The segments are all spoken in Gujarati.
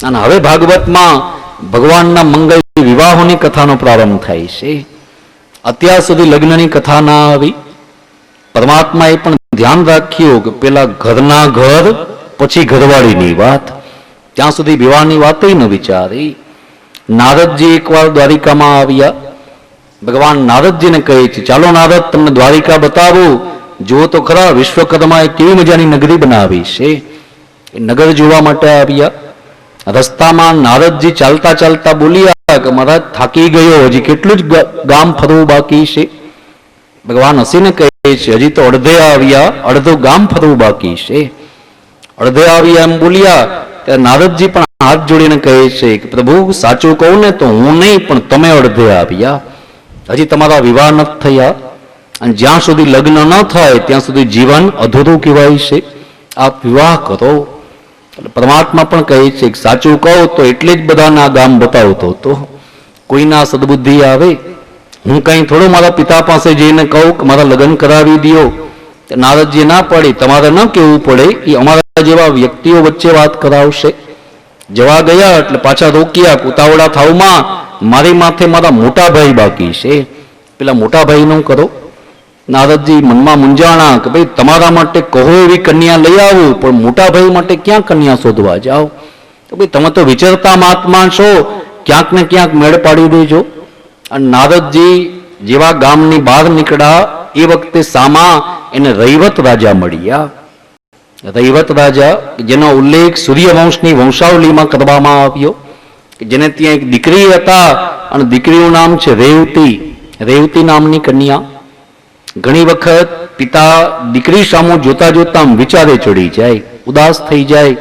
અને હવે ભાગવતમાં ભગવાનના મંગલ વિવાહોની કથાનો પ્રારંભ થાય છે. અત્યાર સુધી લગ્નની કથા ના આવી. પરમાત્માએ પણ ધ્યાન રાખ્યું કે પેલા ઘરના ઘર પછી ઘરવાળીની વાત, ત્યાં સુધી વિવાહની વાત ન વિચારી. નારદજી એકવાર દ્વારિકામાં આવ્યા. ભગવાન નારદજીને કહે છે, ચાલો નારદ, તમને દ્વારિકા બતાવું, જુઓ તો ખરા વિશ્વકર્માએ કેવી મજાની નગરી બનાવી છે. એ નગર જોવા માટે આવ્યા. રસ્તામાં નારદજી ચાલતા ચાલતા બોલ્યા કે મહારાજ થાકી ગયો, હજી કેટલું જ ગામ ફરવું બાકી છે. ભગવાન હસીને કહે છે, હજી તો અડધે આવ્યા, અડધું ગામ ફરવું બાકી છે. અડધે આવ્યા એમ બોલ્યા ત્યારે નારદજી પણ હાથ જોડીને કહે છે કે પ્રભુ, સાચું કહું ને તો હું નહીં પણ તમે અડધે આવ્યા. હજી તમારા વિવાહ ન થયા, અને જ્યાં સુધી લગ્ન ન થાય ત્યાં સુધી જીવન અધૂરું કહેવાય છે. આપ વિવાહ કરો. એટલે પરમાત્મા પણ કહે છે કે સાચું કહો તો એટલે જ બધાના ગામ બતાવતો હતો. કોઈના સદબુદ્ધિ આવે, હું કઈ થોડું મારા પિતા પાસે જઈને કહું કે મારા લગ્ન કરાવી દો. નારદજી ના પાડી, તમારે ન કહેવું પડે, એ અમારા જેવા વ્યક્તિઓ વચ્ચે વાત કરાવશે. જવા ગયા એટલે પાછા રોક્યા, ઉતાવળા થાવમાં મારી માથે મારા મોટા ભાઈ બાકી છે, પેલા મોટા ભાઈ નું કરો. નારદજી મનમાં મૂંઝાણા કે ભાઈ તમારા માટે કહો એવી કન્યા લઈ આવું, પણ મોટા ભાઈ માટે ક્યાં કન્યા શોધવા જાઓ? તો ભાઈ તમે તો વિચરતા મહાત્મા છો, ક્યાંક ને ક્યાંક મેળ પાડી દેજો. અને નારદજી જેવા ગામની બહાર નીકળ્યા એ વખતે સામા એને રૈવત રાજા મળ્યા. રૈવત રાજા, જેનો ઉલ્લેખ સૂર્યવંશની વંશાવલીમાં કરવામાં આવ્યો, જેને ત્યાં એક દીકરી હતા અને દીકરીનું નામ છે રેવતી. રેવતી નામની કન્યા. ઘણી વખત પિતા દીકરી સામુ જોતા જોતા વિચારે ચડી જાય, ઉદાસ થઈ જાય.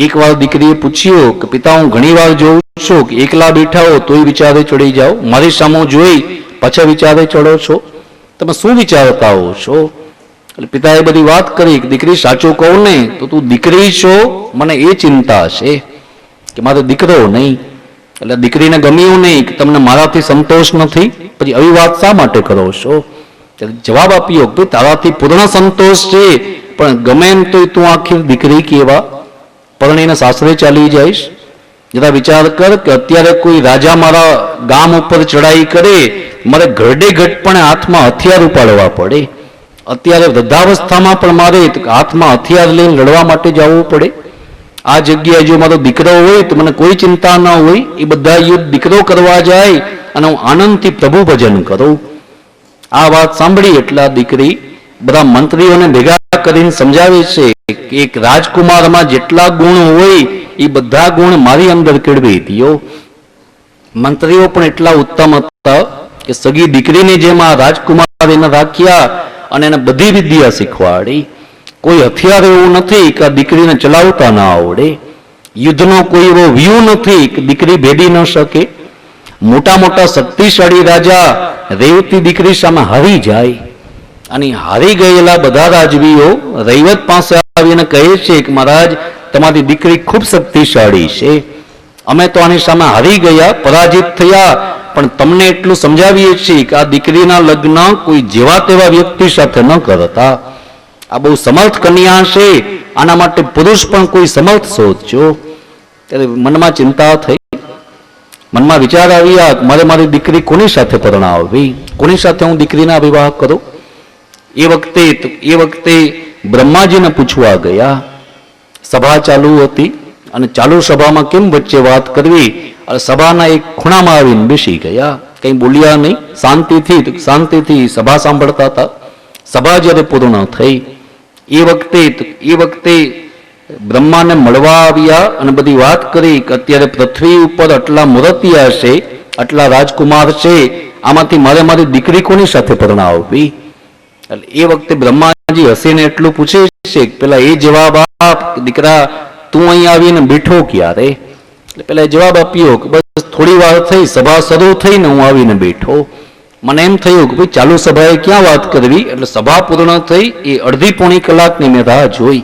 એકવાર દીકરીએ પૂછ્યું કે પિતા, હું ઘણી વાર જોઉં છું કે એકલા બેઠા હો તોય વિચારે ચડી જાઓ, મારી સામુ જોઈ પાછા વિચારે ચડો છો, તમે શું વિચારતા હો છો? એટલે પિતાએ બધી વાત કરી કે દીકરી, સાચું કહું ને તો તું દીકરી છો, મને એ ચિંતા છે કે મારો દીકરો નહીં. એટલે દીકરીને ગમ્યું નહીં કે તમને મારાથી સંતોષ નથી, પછી આવી વાત શા માટે કરો છો? જવાબ આપ્યો કે તારાથી પૂર્ણ સંતોષ છે, પણ ગમે એમ તો તું આખી દીકરી કેવા પરણીને સાસરે ચાલી જઈશ. જરા વિચાર કર કે અત્યારે કોઈ રાજા મારા ગામ ઉપર ચડાઈ કરે, મારે ઘરડે ઘટપણે હાથમાં હથિયાર ઉપાડવા પડે. અત્યારે વૃદ્ધાવસ્થામાં પણ મારે હાથમાં હથિયાર લઈને લડવા માટે જવું પડે. આ જગ્યાએ જો મારો દીકરો હોય તો મને કોઈ ચિંતા ન હોય, એ બધા યુદ્ધ દીકરો કરવા જાય અને હું આનંદથી પ્રભુ ભજન કરું. આ વાત સાંભળી એટલે આ દીકરી બધા મંત્રીઓને ભેગા કરીને સમજાવે છે કે એક રાજકુમારમાં જેટલા ગુણ હોય એ બધા ગુણ મારી અંદર કેળવી દો. મંત્રીઓ પણ એટલા ઉત્તમ હતા કે સગી દીકરીને જેમ આ રાજકુમારીને રાખ્યા અને એને બધી વિદ્યા શીખવાડી. કોઈ હથિયાર એવું નથી કે આ દીકરીને ચલાવતા ના આવડે. યુદ્ધનો કોઈ એવો વ્યૂહ નથી કે દીકરી ભેદી ન શકે. મોટા મોટા શક્તિશાળી રાજા રેવતી દીકરી સામે હારી જાય, અને હારી ગયેલા બધા રાજવીઓ રૈવત પાસે આવીને કહે છે કે મહારાજ, તમારી દીકરી ખૂબ શક્તિશાળી છે, અમે તો આની સામે હારી ગયા, પરાજિત થયા, પણ તમને એટલું સમજાવીએ છીએ કે આ દીકરીના લગ્ન કોઈ જેવા તેવા વ્યક્તિ સાથે ન કરતા. આ બહુ સમર્થ કન્યા છે, આના માટે પુરુષ પણ કોઈ સમર્થ શોધજો. ત્યારે મનમાં ચિંતા થઈ, મનમાં વિચાર આવ્યા, મારે મારી દીકરી કોની સાથે પરણાવવી, કોની સાથે હું દીકરીના વિવાહ કરું? એ વખતે બ્રહ્માજીને પૂછવા ગયા. સભા ચાલુ હતી અને ચાલુ સભામાં કેમ વચ્ચે વાત કરવી, અને સભાના એક ખૂણામાં આવીને બેસી ગયા. કઈ બોલ્યા નહીં, શાંતિથી સભા સાંભળતા હતા. સભા જ્યારે પૂર્ણ થઈ એ વખતે બ્રહ્માને મળવા આવ્યા અને બધી વાત કરી કે અત્યારે પૃથ્વી ઉપર આટલા મૂર્તિયા છે, આટલા રાજકુમાર છે, આમાંથી મારે મારી દીકરી કોની સાથે પરણાવવી? એટલે એ વખતે બ્રહ્માજી હસીને એટલું પૂછે છે કે પેલા એ જવાબ આપ, દીકરા તું અહીં આવીને બેઠો ક્યારે? એટલે પેલા જવાબ આપ્યો કે બસ થોડી વાર થઈ, સભા શરૂ થઈને હું આવીને બેઠો. મને એમ થયું કે ભાઈ ચાલુ સભાએ ક્યાં વાત કરવી, એટલે સભા પૂર્ણ થઈ એ અડધી પોણી કલાકની મેં રાહ જોઈ.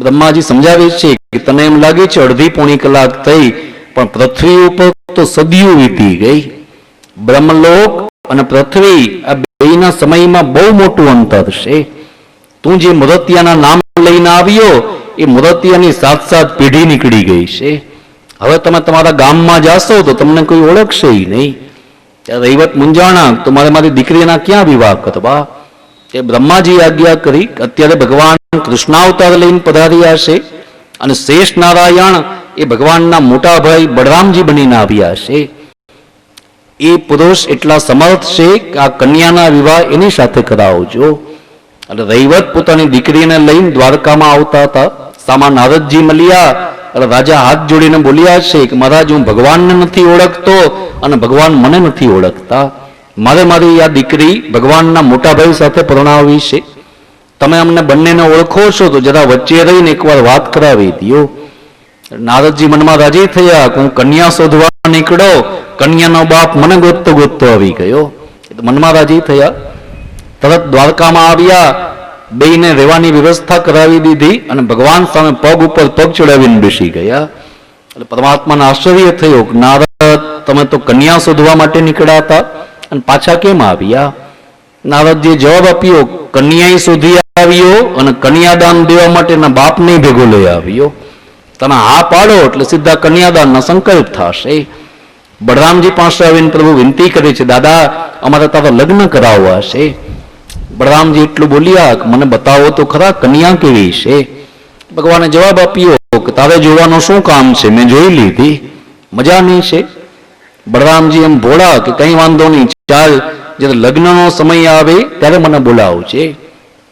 બ્રહ્માજી સમજાવે છે કે તને એમ લાગે છે અડધી પોણી કલાક થઈ, પણ પૃથ્વી ઉપર તો સદીઓ વીતી ગઈ. બ્રહ્મલોક અને પૃથ્વી આ બેના સમયમાં બહુ મોટું અંતર છે. તું જે મૂર્તિયાના નામ લઈને આવ્યો એ મૂર્તિઓની સાત સાત પેઢી નીકળી ગઈ છે. હવે તમે તમારા ગામમાં જાશો તો તમને કોઈ ઓળખશે નહીં. રૈવત મૂંઝાણા તો મારી દીકરીના ક્યાં વિવાહ કરવા? એ બ્રહ્માજી આજ્ઞા કરી. અત્યારે ભગવાન કૃષ્ણાવતાર લઈને પધાર્યા છે અને શેષ નારાયણ એ ભગવાનના મોટા ભાઈ બળરામજી બનીને આવ્યા છે. એ પુરુષ એટલા સમર્થ છે કે આ કન્યાના વિવાહ એની સાથે કરાવજો. અને રૈવત પોતાની દીકરીને લઈને દ્વારકામાં આવતા હતા. સામા નારદજી મળ્યા અને રાજા હાથ જોડીને બોલ્યા છે કે મહારાજ, હું ભગવાનને નથી ઓળખતો અને ભગવાન મને નથી ઓળખતા. મારે મારી આ દીકરી ભગવાનના મોટા ભાઈ સાથે પરણાવવી છે. તમે અમને બંનેને ઓળખો છો તો જરા વચ્ચે રહીને એકવાર વાત કરાવી દો. નારદજી મનમાં રાજી થયા કે હું કન્યા શોધવા નીકળો, કન્યાનો બાપ મને ગોતતો ગોતતો આવી ગયો. મનમાં રાજી થયા. તરત દ્વારકામાં આવ્યા, બેયને રહેવાની વ્યવસ્થા કરાવી દીધી અને ભગવાન સામે પગ ઉપર પગ ચડાવીને બેસી ગયા. એટલે પરમાત્માને આશ્ચર્ય થયો કે નારદ, તમે તો કન્યા શોધવા માટે નીકળ્યા હતા અને પાછા કેમ આવ્યા? નારદજીએ જવાબ આપ્યો, કન્યાએ શોધી આવ્યો અને કન્યાદાન દેવા માટેના બાપને ભેગો લઈ આવ્યો. તમે હા પાડો એટલે સીધા કન્યાદાનના સંકલ્પ થશે. બળરામજી પાસે આવીને પ્રભુ વિનંતી કરે છે, દાદા અમારે તારા લગ્ન કરાવવા છે. બળરામજી એટલું બોલ્યા કે મને બતાવો તો ખરા કન્યા કેવી છે. ભગવાને જવાબ આપ્યો કે તારે જોવાનું શું કામ છે, મેં જોઈ લીધી, મજાની છે. બળરામજી એમ ભોળા કે કઈ વાંધો નહીં, ચાલ જ્યારે લગ્નનો સમય આવે ત્યારે મને બોલાવજે.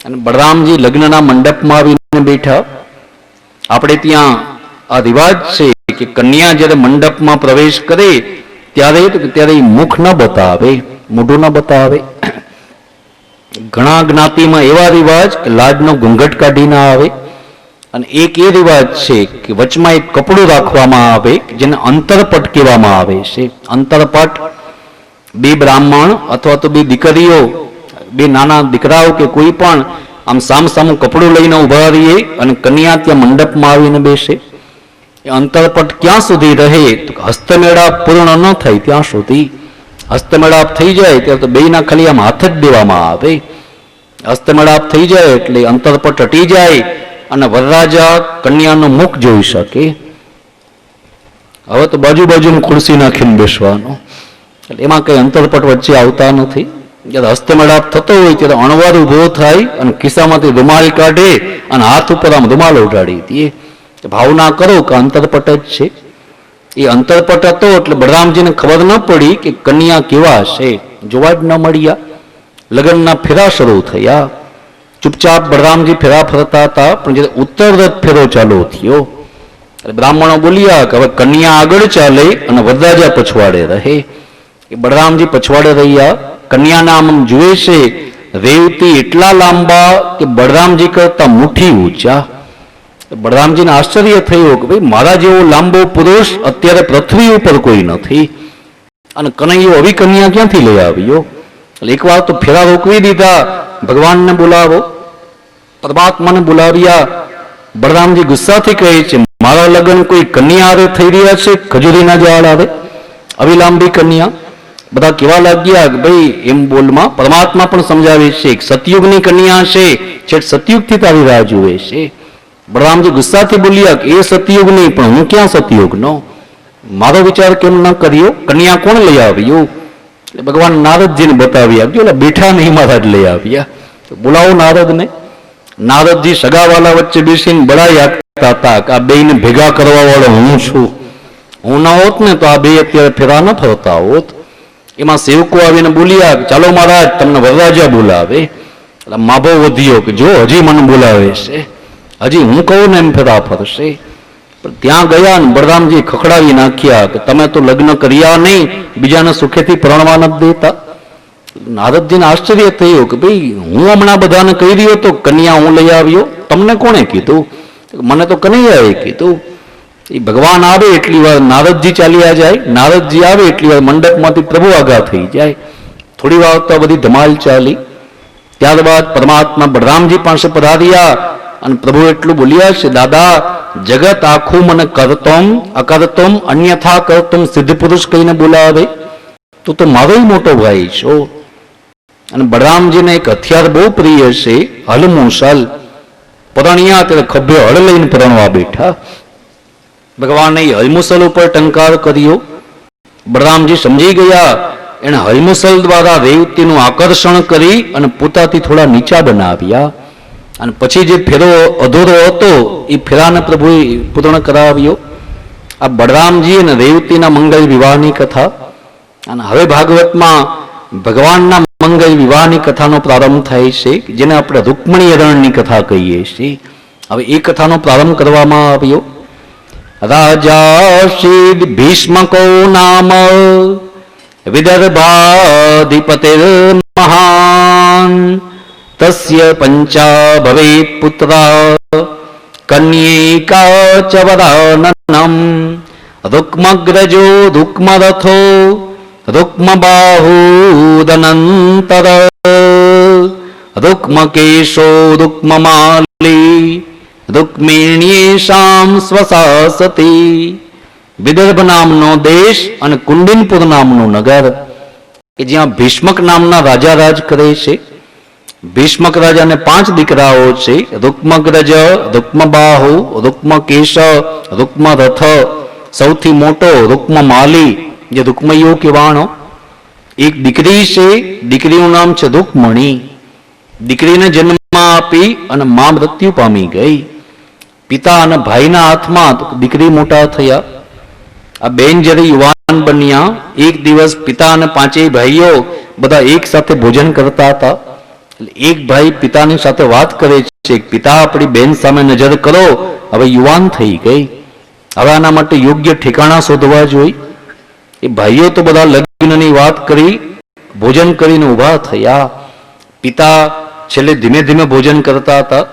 અને બળરામજી લગ્નના મંડપમાં આવીને બેઠા. આપણે ત્યાં આ રિવાજ છે કે કન્યા જ્યારે મંડપમાં પ્રવેશ કરે ત્યારે મુખ ન બતાવે, મોઢું ન બતાવે. ઘણા જ્ઞાતિમાં એવા રિવાજ કે લાજનો ઘૂંઘટ કાઢી ના આવે. અને એક એ રિવાજ છે કે વચમાં એક કપડું રાખવામાં આવે જેને અંતરપટ કહેવામાં આવે છે. અંતરપટ બે બ્રાહ્મણ અથવા તો બે દીકરીઓ, બે નાના દીકરાઓ કે કોઈ પણ આમ સામસામું કપડું લઈને ઉભા રહીએ અને કન્યા ત્યાં મંડપમાં આવીને બેસે. એ અંતરપટ ક્યાં સુધી રહે તો હસ્તમેળાપ પૂર્ણ ન થાય ત્યાં સુધી. હસ્તમેળાપ થઈ જાય ત્યારે તો બેયના ખાલી આમ હાથ જ દેવામાં આવે. હસ્તમેળાપ થઈ જાય એટલે અંતરપટ હટી જાય અને વરરાજા કન્યાનું મુખ જોઈ શકે. હવે તો બાજુ બાજુમાં ખુરશી નાખીને બેસવાનું. એટલે એમાં કઈ અંતરપટ વચ્ચે આવતા નથી. જ્યારે હસ્તમેળાપ થતો હોય ત્યારે અણવાર ઉભો થાય અને ખિસ્સામાંથી રૂમાલ કાઢે અને હાથ ઉપર આમ રૂમાલ ઉડાડી દે. ભાવના કરો કે અંતરપટ જ છે. એ અંતરપટ હતો એટલે બળરામજીને ખબર ન પડી કે કન્યા કેવા છે, જોવા જ ન મળ્યા. લગ્નના ફેરા શરૂ થયા. ચૂપચાપ બળરામજી ફેરા ફરતા હતા, પણ જ્યારે ઉત્તરરથ ફેરો ચાલુ થયો એટલે બ્રાહ્મણો બોલ્યા કે હવે કન્યા આગળ ચાલે અને વરરાજા પછવાડે રહે. એ બળરામજી પછવાડે રહ્યા. કન્યાના આમ જુએ છે, રેવતી એટલા લાંબા કે બળરામજી કરતા મુઠ્ઠી ઊંચા. બળરામજીને આશ્ચર્ય થયું કે ભાઈ મારા જેવો લાંબો પુરુષ અત્યારે પૃથ્વી ઉપર કોઈ નથી અને કનૈયો આવી કન્યા ક્યાંથી લઈ આવ્યો? એક વાર તો ફેરા રોકવી દીધા, ભગવાનને બોલાવો. પરમાત્માને બોલાવ્યા. બળરામજી ગુસ્સાથી કહે છે, મારા લગ્ન કોઈ કન્યા હારે થઈ રહ્યા છે, ખજૂરીના ઝાડ આવે આવી લાંબી કન્યા. બધા કેવા લાગ્યા કે ભાઈ એમ બોલમાં પરમાત્મા પણ સમજાવે છે કે સતયુગની કન્યા છે, છેક સતયુગથી તારી રાહ જુએ છે. બળરામજી ગુસ્સાથી બોલ્યા કે એ સતયુગ નહીં, પણ હું ક્યાં સતયુગનો? મારો વિચાર કેમ ન કર્યો? કન્યા કોણ લઈ આવ્યું? એટલે ભગવાન નારદજીને બતાવ્યા કે ઓલા બેઠા નહીં મહારાજ લઈ આવ્યા. બોલાવો નારદને. નારદજી સગાવાલા વચ્ચે બેસીને બળાઈ આપતા હતા કે આ બેયને ભેગા કરવા વાળો હું છું. હું ન હોત ને તો આ બે અત્યારે ફેરા ન ફરતા હોત. એમાં સેવકો આવીને બોલ્યા કે ચાલો મહારાજ તમને વરરાજા બોલાવે. એટલે માભો વધ્યો કે જો હજી મને બોલાવે છે, હજી હું કહું ને એમ ફેરા ફરશે. પણ ત્યાં ગયા ને બળરામજી ખખડાવી નાખ્યા કે તમે તો લગ્ન કર્યા નહીં, બીજાને સુખેથી પરણવા નથી દેતા. નારદજીને આશ્ચર્ય થયું કે ભાઈ હું હમણાં બધાને કહી રહ્યો તો કન્યા હું લઈ આવ્યો, તમને કોણે કીધું? મને તો કનૈયાએ કીધું. એ ભગવાન આવે એટલી વાર નારદજી ચાલ્યા જાય, નારદજી આવે એટલી વાર મંડપમાંથી પ્રભુ આગા થઈ જાય. થોડી વાર તો બધી ધમાલ ચાલી. ત્યારબાદ પરમાત્મા બળરામજી પાસે પધાર્યા અને પ્રભુ એટલું બોલ્યા છે, દાદા જગત આખું મને કરતોમ અકર્તોમ અન્યથા કરતોમ સિદ્ધ પુરુષ કહીને બોલાવે, તું તો મારો મોટો ભાઈ છો. અને બળરામજીને એક હથિયાર બહુ પ્રિય છે, હલમુસલ. પરણ્યા ત્યારે ખભે હળ લઈને પરણવા બેઠા. ભગવાને હલમુસલ ઉપર ટંકાર કર્યો. બળરામજી સમજી ગયા, એને હલમુસલ દ્વારા રેવતીનું આકર્ષણ કરી અને પોતાથી થોડા નીચા બનાવ્યા. અને પછી જે ફેરો અધૂરો હતો એ ફેરાને પ્રભુએ પૂર્ણ કરાવ્યો. આ બળરામજી અને રેવતીના મંગલ વિવાહની કથા. અને હવે ભાગવતમાં ભગવાનના મંગલ વિવાહની કથાનો પ્રારંભ થાય છે, જેને આપણે રૂકમણી હરણની કથા કહીએ છીએ. હવે એ કથાનો પ્રારંભ કરવામાં આવ્યો. રાજા શ્રી ભીષ્મકો નામ વિદર્ભાધિપતિર મહાન તસ્ય પંચા ભવેત પુત્રા કન્યૈકા ચ વરાનનમ રૂક્મગ્રજો રૂક્મરથો રૂક્મબાહુદનંતર રૂક્મકેશો રૂક્મમાલી રૂક્મિણ્યેષામ સ્વસાસતી. વિદર્ભ નામનો દેશ અને કુંડિનપુર નામનું નગર કે જ્યાં ભીષ્મક નામના રાજા રાજ કરે છે. ભીષ્મક રાજાને 5 દીકરાઓ છે. રૂક્મગ્રજ, રૂક્મબાહુ, રૂક્મકેશ, રૂક્મરથ, સૌથી મોટો રૂક્મમાલી જે રૂક્મયો કહેવાનો. એક દીકરી છે, દીકરીનું નામ છે રૂક્મણી. દીકરીને જન્મ આપી અને મા મૃત્યુ પામી ગઈ. પિતા અને ભાઈના હાથમાં દીકરી મોટા થયા. આ બેન જ્યારે યુવાન બન્યા, એક દિવસ પિતા અને 5 ભાઈઓ બધા એક સાથે ભોજન કરતા હતા. એક ભાઈ પિતાની સાથે વાત કરે છે, પિતા આપણી બેન સામે નજર કરો, હવે યુવાન થઈ ગઈ, હવે આના માટે યોગ્ય ઠેકાણા શોધવા જોઈએ. એ ભાઈઓ તો બધા લગ્નની વાત કરી, ભોજન કરીને ઊભા થયા. પિતા છેલ્લે ધીમે ધીમે ભોજન કરતા હતા.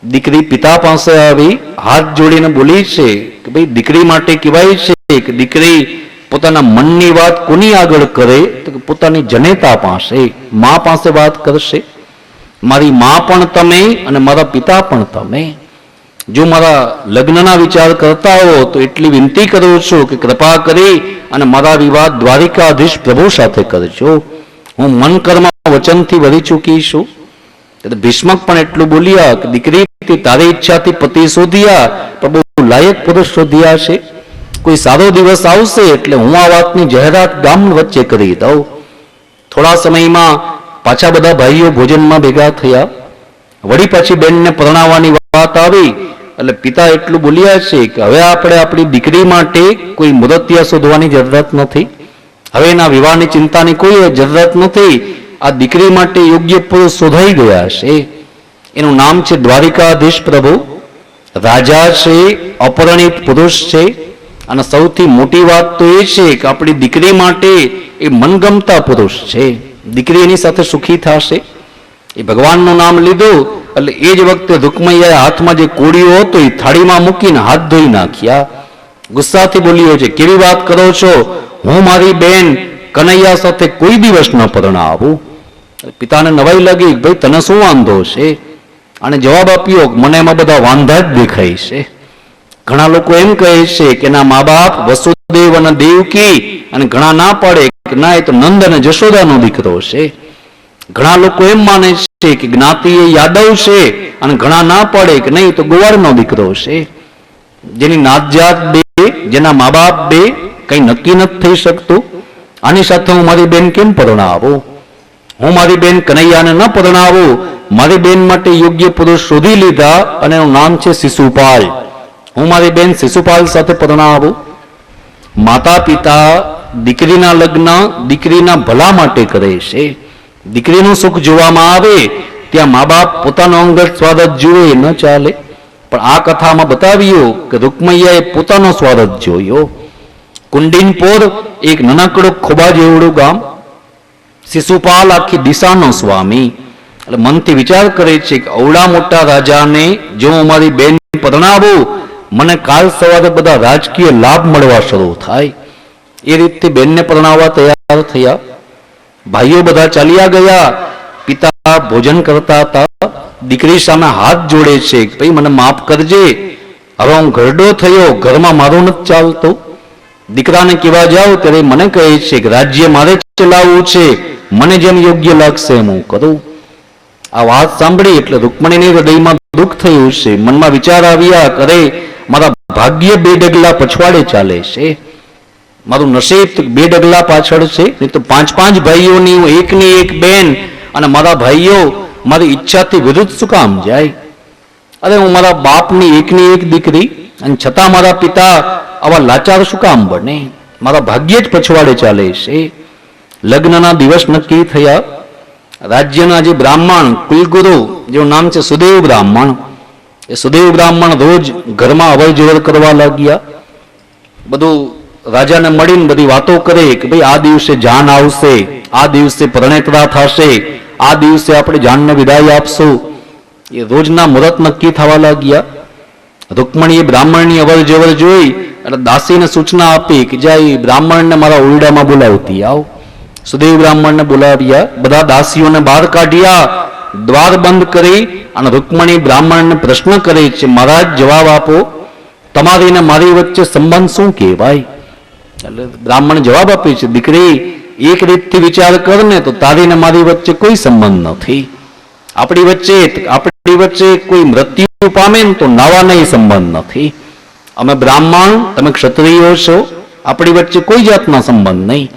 દીકરી પિતા પાસે આવી હાથ જોડીને બોલી છે કે ભાઈ, દીકરી માટે કહેવાય છે કે દીકરી પોતાના મનની વાત કોની આગળ કરે તો પોતાની જનેતા પાસે, મા પાસે વાત કરશે. મારી મા પણ તમે અને મારા પિતા પણ તમે. જો મારા લગ્નના વિચાર કરતા હો તો એટલી વિનંતી કરું છું કે કૃપા કરી અને મારા વિવાહ દ્વારિકાધીશ પ્રભુ સાથે કરજો. હું મન કર્મ વચનથી વળી ચૂકી છું. ભીષ્મક પણ એટલું બોલ્યા કે દીકરી, તારી ઈચ્છાથી પતિ શોધ્યા, પણ બહુ લાયક પુરુષ શોધ્યા છે. કોઈ સારો દિવસ આવશે એટલે હું આ વાતની જાહેરાત ગામ વચ્ચે કરી દઉં. થોડા સમયમાં પાછા બધા ભાઈઓ ભોજનમાં ભેગા થયા. વળી પાછી બેનને પરણાવવાની વાત આવી એટલે પિતા એટલું બોલ્યા છે કે હવે આપણે આપણી દીકરી માટે કોઈ મુદતિયા શોધવાની જરૂરત નથી. હવે એના વિવાહની ચિંતાની કોઈ જરૂરત નથી. આ દીકરી માટે યોગ્ય પુરુષ શોધાઈ ગયા છે. એનું નામ છે દ્વારિકાધીશ પ્રભુ. રાજા છે, અપરિણીત પુરુષ છે. અને સૌથી મોટી વાત તો એ છે કે આપણી દીકરી માટે એ મનગમતા પુરુષ છે. દીકરી એની સાથે સુખી થશે. એ ભગવાનનું નામ લીધું એટલે એ જ વખતે રૂકમૈયાએ હાથમાં જે કોળીઓ હતો એ થાળીમાં મૂકીને હાથ ધોઈ નાખ્યા. ગુસ્સાથી બોલ્યો છે, કેવી વાત કરો છો, હું મારી બેન કનૈયા સાથે કોઈ દિવસ ન પરણાવું. પિતાને નવાઈ લાગી, ભાઈ તને શું વાંધો છે? અને જવાબ આપ્યો, મને એમાં બધા વાંધા જ દેખાય છે. ઘણા લોકો એમ કહે છે કે ના મા બાપ વસુદેવ અને દેવકી, અને ઘણા ના પાડે કે ના એ તો નંદ અને જશોદાનો દીકરો છે. ઘણા લોકો એમ માને છે કે જ્ઞાતિ એ યાદવ છે, અને ઘણા ના પાડે કે નહીં તો ગોવાળનો દીકરો છે. જેની નાત જાત બે, જેના મા બાપ બે, કઈ નક્કી નથી થઈ શકતું. આની સાથે હું મારી બેન કેમ પરણાવું? હું મારી બેન કનૈયાને ન પરણાવું. મારી બેન માટે યોગ્ય પુરુષ શોધી લીધા અને એનું નામ છે શિશુપાલ. હું મારી બેન શિશુપાલ સાથે પરણાવું. માતા પિતા દીકરીના લગ્ન દીકરીના ભલા માટે કરે છે. દીકરીનું સુખ જોવામાં આવે ત્યાં મા બાપ પોતાનો અંગત સ્વાદ જ જુએ ન ચાલે. પણ આ કથામાં બતાવ્યું કે રૂકમૈયાએ પોતાનો સ્વાદ જ જોયો. કુંડિનપુર એક નાનકડું ખોબા જેવડું ગામ. શિશુપાલ આખી દિશાનો સ્વામી. એટલે મનથી વિચાર કરે છે કે અવડા મોટા રાજાને જો હું મારી બેન પરણાવું, મને કાલ સવારે બધા રાજકીય લાભ મળવા શરૂ થાય. એ રીતે બેનને પરણાવવા તૈયાર થયા. ભાઈઓ બધા ચાલ્યા ગયા. પિતા ભોજન કરતા હતા. દીકરી સામે હાથ જોડે છે કે ભાઈ મને માફ કરજે, હવે હું ઘરડો થયો, ઘરમાં મારું નથી ચાલતું. દીકરાને કહેવા જાવ ત્યારે મને કહે છે કે રાજ્ય મારે ચલાવવું છે, મને જેમ યોગ્ય લાગશે એમ હું કરું. આ વાત સાંભળી એટલે રૂકમણીની હૃદયમાં દુઃખ થયું છે, મનમાં વિચાર આવ્યા કરે મારા ભાગ્ય 2 ડગલા પછવાડે ચાલે છે, મારું નસીબ 2 ડગલા પાછળ છે, નહીં તો 5 ભાઈઓની હું એકની એક બેન અને મારા ભાઈઓ મારી ઈચ્છાથી વિરુદ્ધ શું કામ જાય? અરે હું મારા બાપની એકની એક દીકરી અને છતાં મારા પિતા આવા લાચાર શું કામ બને? મારા ભાગ્ય જ પછવાડે ચાલે છે. લગ્નના દિવસ નક્કી થયા. રાજ્યના જે બ્રાહ્મણ કુલગુરુ, જેનું નામ છે સુદેવ બ્રાહ્મણ, એ સુદેવ બ્રાહ્મણ રોજ ઘરમાં અવર જવર કરવા લાગ્યા. બધું રાજાને મળીને બધી વાતો કરે કે ભાઈ આ દિવસે જાન આવશે, આ દિવસે પરણેતરા થશે, આ દિવસે આપણે જાનને વિદાય આપશું. એ રોજના મુહૂર્ત નક્કી થવા લાગ્યા. રૂકમણીએ બ્રાહ્મણની અવર જવર જોઈ એટલે દાસીને સૂચના આપી કે જાય બ્રાહ્મણને મારા ઓરડામાં બોલાવતી આવ. સુદેવ બ્રાહ્મણને બોલાવ્યા. બધા દાસીઓને બહાર કાઢ્યા, દ્વાર બંધ કરી અને રૂકમણી બ્રાહ્મણને પ્રશ્ન કરે છે, મહારાજ જવાબ આપો, તમારી ને મારી વચ્ચે સંબંધ શું કહેવાય? એટલે બ્રાહ્મણ જવાબ આપે છે, દીકરી એક રીતથી વિચાર કર ને તો તારી ને મારી વચ્ચે કોઈ સંબંધ નથી. આપણી વચ્ચે કોઈ મૃત્યુ પામે ને તો નાવાનો સંબંધ નથી. અમે બ્રાહ્મણ, તમે ક્ષત્રિયો છો, આપણી વચ્ચે કોઈ જાતના સંબંધ નહીં.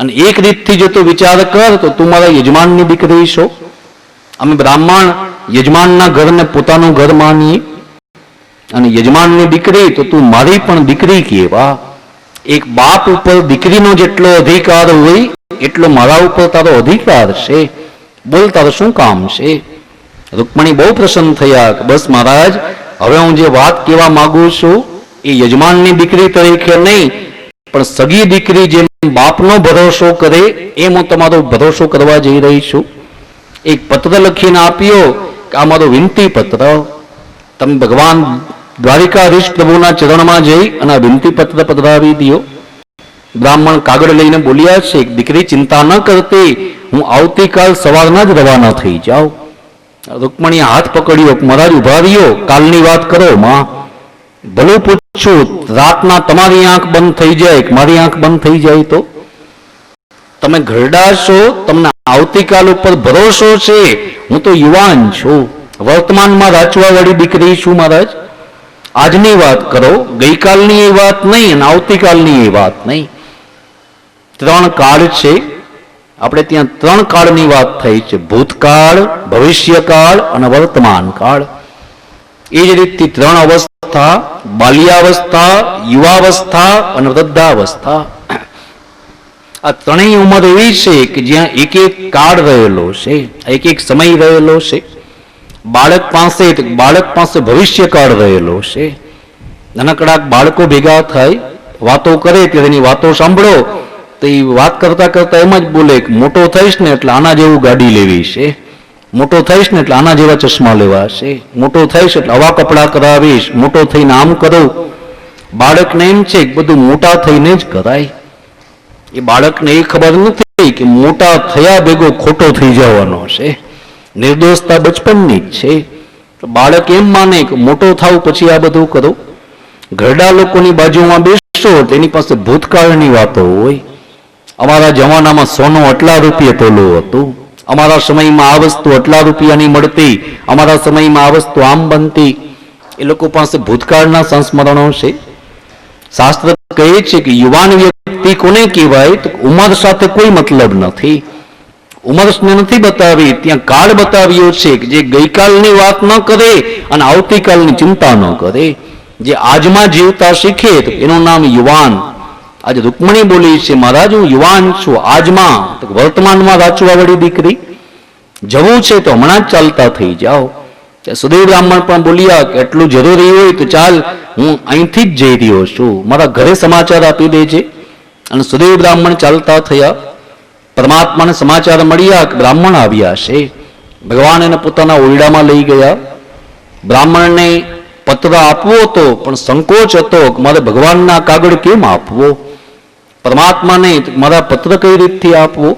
અને એક રીતથી જો તું વિચાર કર તો તું મારા યજમાનની દીકરી છો. અમે બ્રાહ્મણ યજમાનના ઘરને પોતાનું ઘર માનીએ, અને યજમાનની દીકરી તો તું મારી પણ દીકરી કહેવા. એક બાપ ઉપર દીકરીનો જેટલો અધિકાર હોય એટલો મારા ઉપર તારો અધિકાર છે. બોલ તારો શું કામ છે? રૂકમણી બહુ પ્રસન્ન થયા કે બસ મહારાજ, હવે હું જે વાત કહેવા માંગુ છું એ યજમાનની દીકરી તરીકે નહીં, પણ સગી દીકરી જેમ બાપનો ભરોસો કરે એમ હું તમારો ભરોસો કરવા જઈ રહી છું. એક પત્ર લખીને આપ્યો કે આ મારો વિનંતી પત્ર, તમે ભગવાન દ્વારિકાધીશ પ્રભુના ચરણમાં જઈ અને આ વિનંતી પત્ર પધરાવી દો. બ્રાહ્મણ કાગળ લઈને બોલ્યા છે, દીકરી ચિંતા ન કરતી, હું આવતીકાલ સવારના જ રવાના થઈ જાઉં. રૂકમણીએ હાથ પકડ્યો, મહારાજ ઉભા રહ્યો, કાલની વાત કરો માં. ભલું પૂછું, રાતના તમારી આંખ બંધ થઈ જાય કે મારી આંખ બંધ થઈ જાય તો? તમે ઘરડા છો, તમને આવતીકાલ ઉપર ભરોસો છે. હું તો યુવાન છું, વર્તમાનમાં રાચવા વાળી દીકરી છું મહારાજ. આજની વાત કરો, ગઈકાલની એ વાત નહીં અને આવતીકાલની એ વાત નહીં. 3 કાળ છે. આપણે ત્યાં 3 કાળની વાત થઈ છે, ભૂતકાળ, ભવિષ્યકાળ અને વર્તમાન કાળ. એ જ રીતથી 3 અવસ્થા, બાલ્યાવસ્થા, યુવાવસ્થા અને વૃદ્ધાવસ્થા. આ ત્રણેય ઉંમર એવી છે કે જ્યાં એક એક કાળ રહેલો છે, એક એક સમય રહેલો છે. બાળક પાસે ભવિષ્યકાળ રહેલો છે. નાનકડા બાળકો ભેગા થાય, વાતો કરે ત્યારે એની વાતો સાંભળો તો એ વાત કરતા કરતા એમ જ બોલે કે મોટો થઈશ ને એટલે આના જેવું ગાડી લેવી છે, મોટો થઈશ ને એટલે આના જેવા ચશ્મા લેવા છે, મોટો થઈશ એટલે આવા કપડાં કરાવીશ, મોટો થઈને આમ કરું. બાળકને એમ છે કે બધું મોટા થઈને જ કરાય. એ બાળકને એ ખબર નથી કે મોટા થયા ભેગો ખોટો થઈ જવાનો છે. નિર્દોષતા બચપનની જ છે. બાળક એમ માને કે મોટો થાવ પછી આ બધું કરું. ઘરડા લોકોની બાજુમાં બેસો તેની પાસે ભૂતકાળની વાતો હોય. અમારા જમાનામાં સોનું આટલા રૂપિયા તોલું હતું, અમારા સમયમાં આ વસ્તુ આટલા રૂપિયાની મળતી, અમારા સમયમાં આ વસ્તુ આમ બનતી. એ લોકો પાસે ભૂતકાળના સંસ્મરણો છે. શાસ્ત્ર કહે છે કે યુવાન વ્યક્તિ કોને કહેવાય તો ઉંમર સાથે કોઈ મતલબ નથી. ઉંમરને નથી બતાવી, ત્યાં કાળ બતાવ્યો છે કે જે ગઈકાલની વાત ન કરે અને આવતીકાલની ચિંતા ન કરે, જે આજમાં જીવતા શીખે તો એનું નામ યુવાન. આજે રૂકમણી બોલી છે, મહારાજ હું યુવાન છું, આજમાં વર્તમાનમાં રાચવા વાળી દીકરી. જવું છે તો હમણાં જ ચાલતા થઈ જાઓ. સુદેવ બ્રાહ્મણ પણ બોલ્યા કે એટલું જરૂરી હોય તો ચાલ, હું અહીંથી જ જઈ રહ્યો છું, મારા ઘરે સમાચાર આપી દેજે. અને સુદેવ બ્રાહ્મણ ચાલતા થયા. પરમાત્માને સમાચાર મળ્યા કે બ્રાહ્મણ આવ્યા છે. ભગવાન એને પોતાના ઓરડામાં લઈ ગયા. બ્રાહ્મણને પત્ર આપવો હતો પણ સંકોચ હતો કે મારે ભગવાનના કાગળ કેમ આપવો, પરમાત્માને મારા પત્ર કઈ રીતથી આપવો.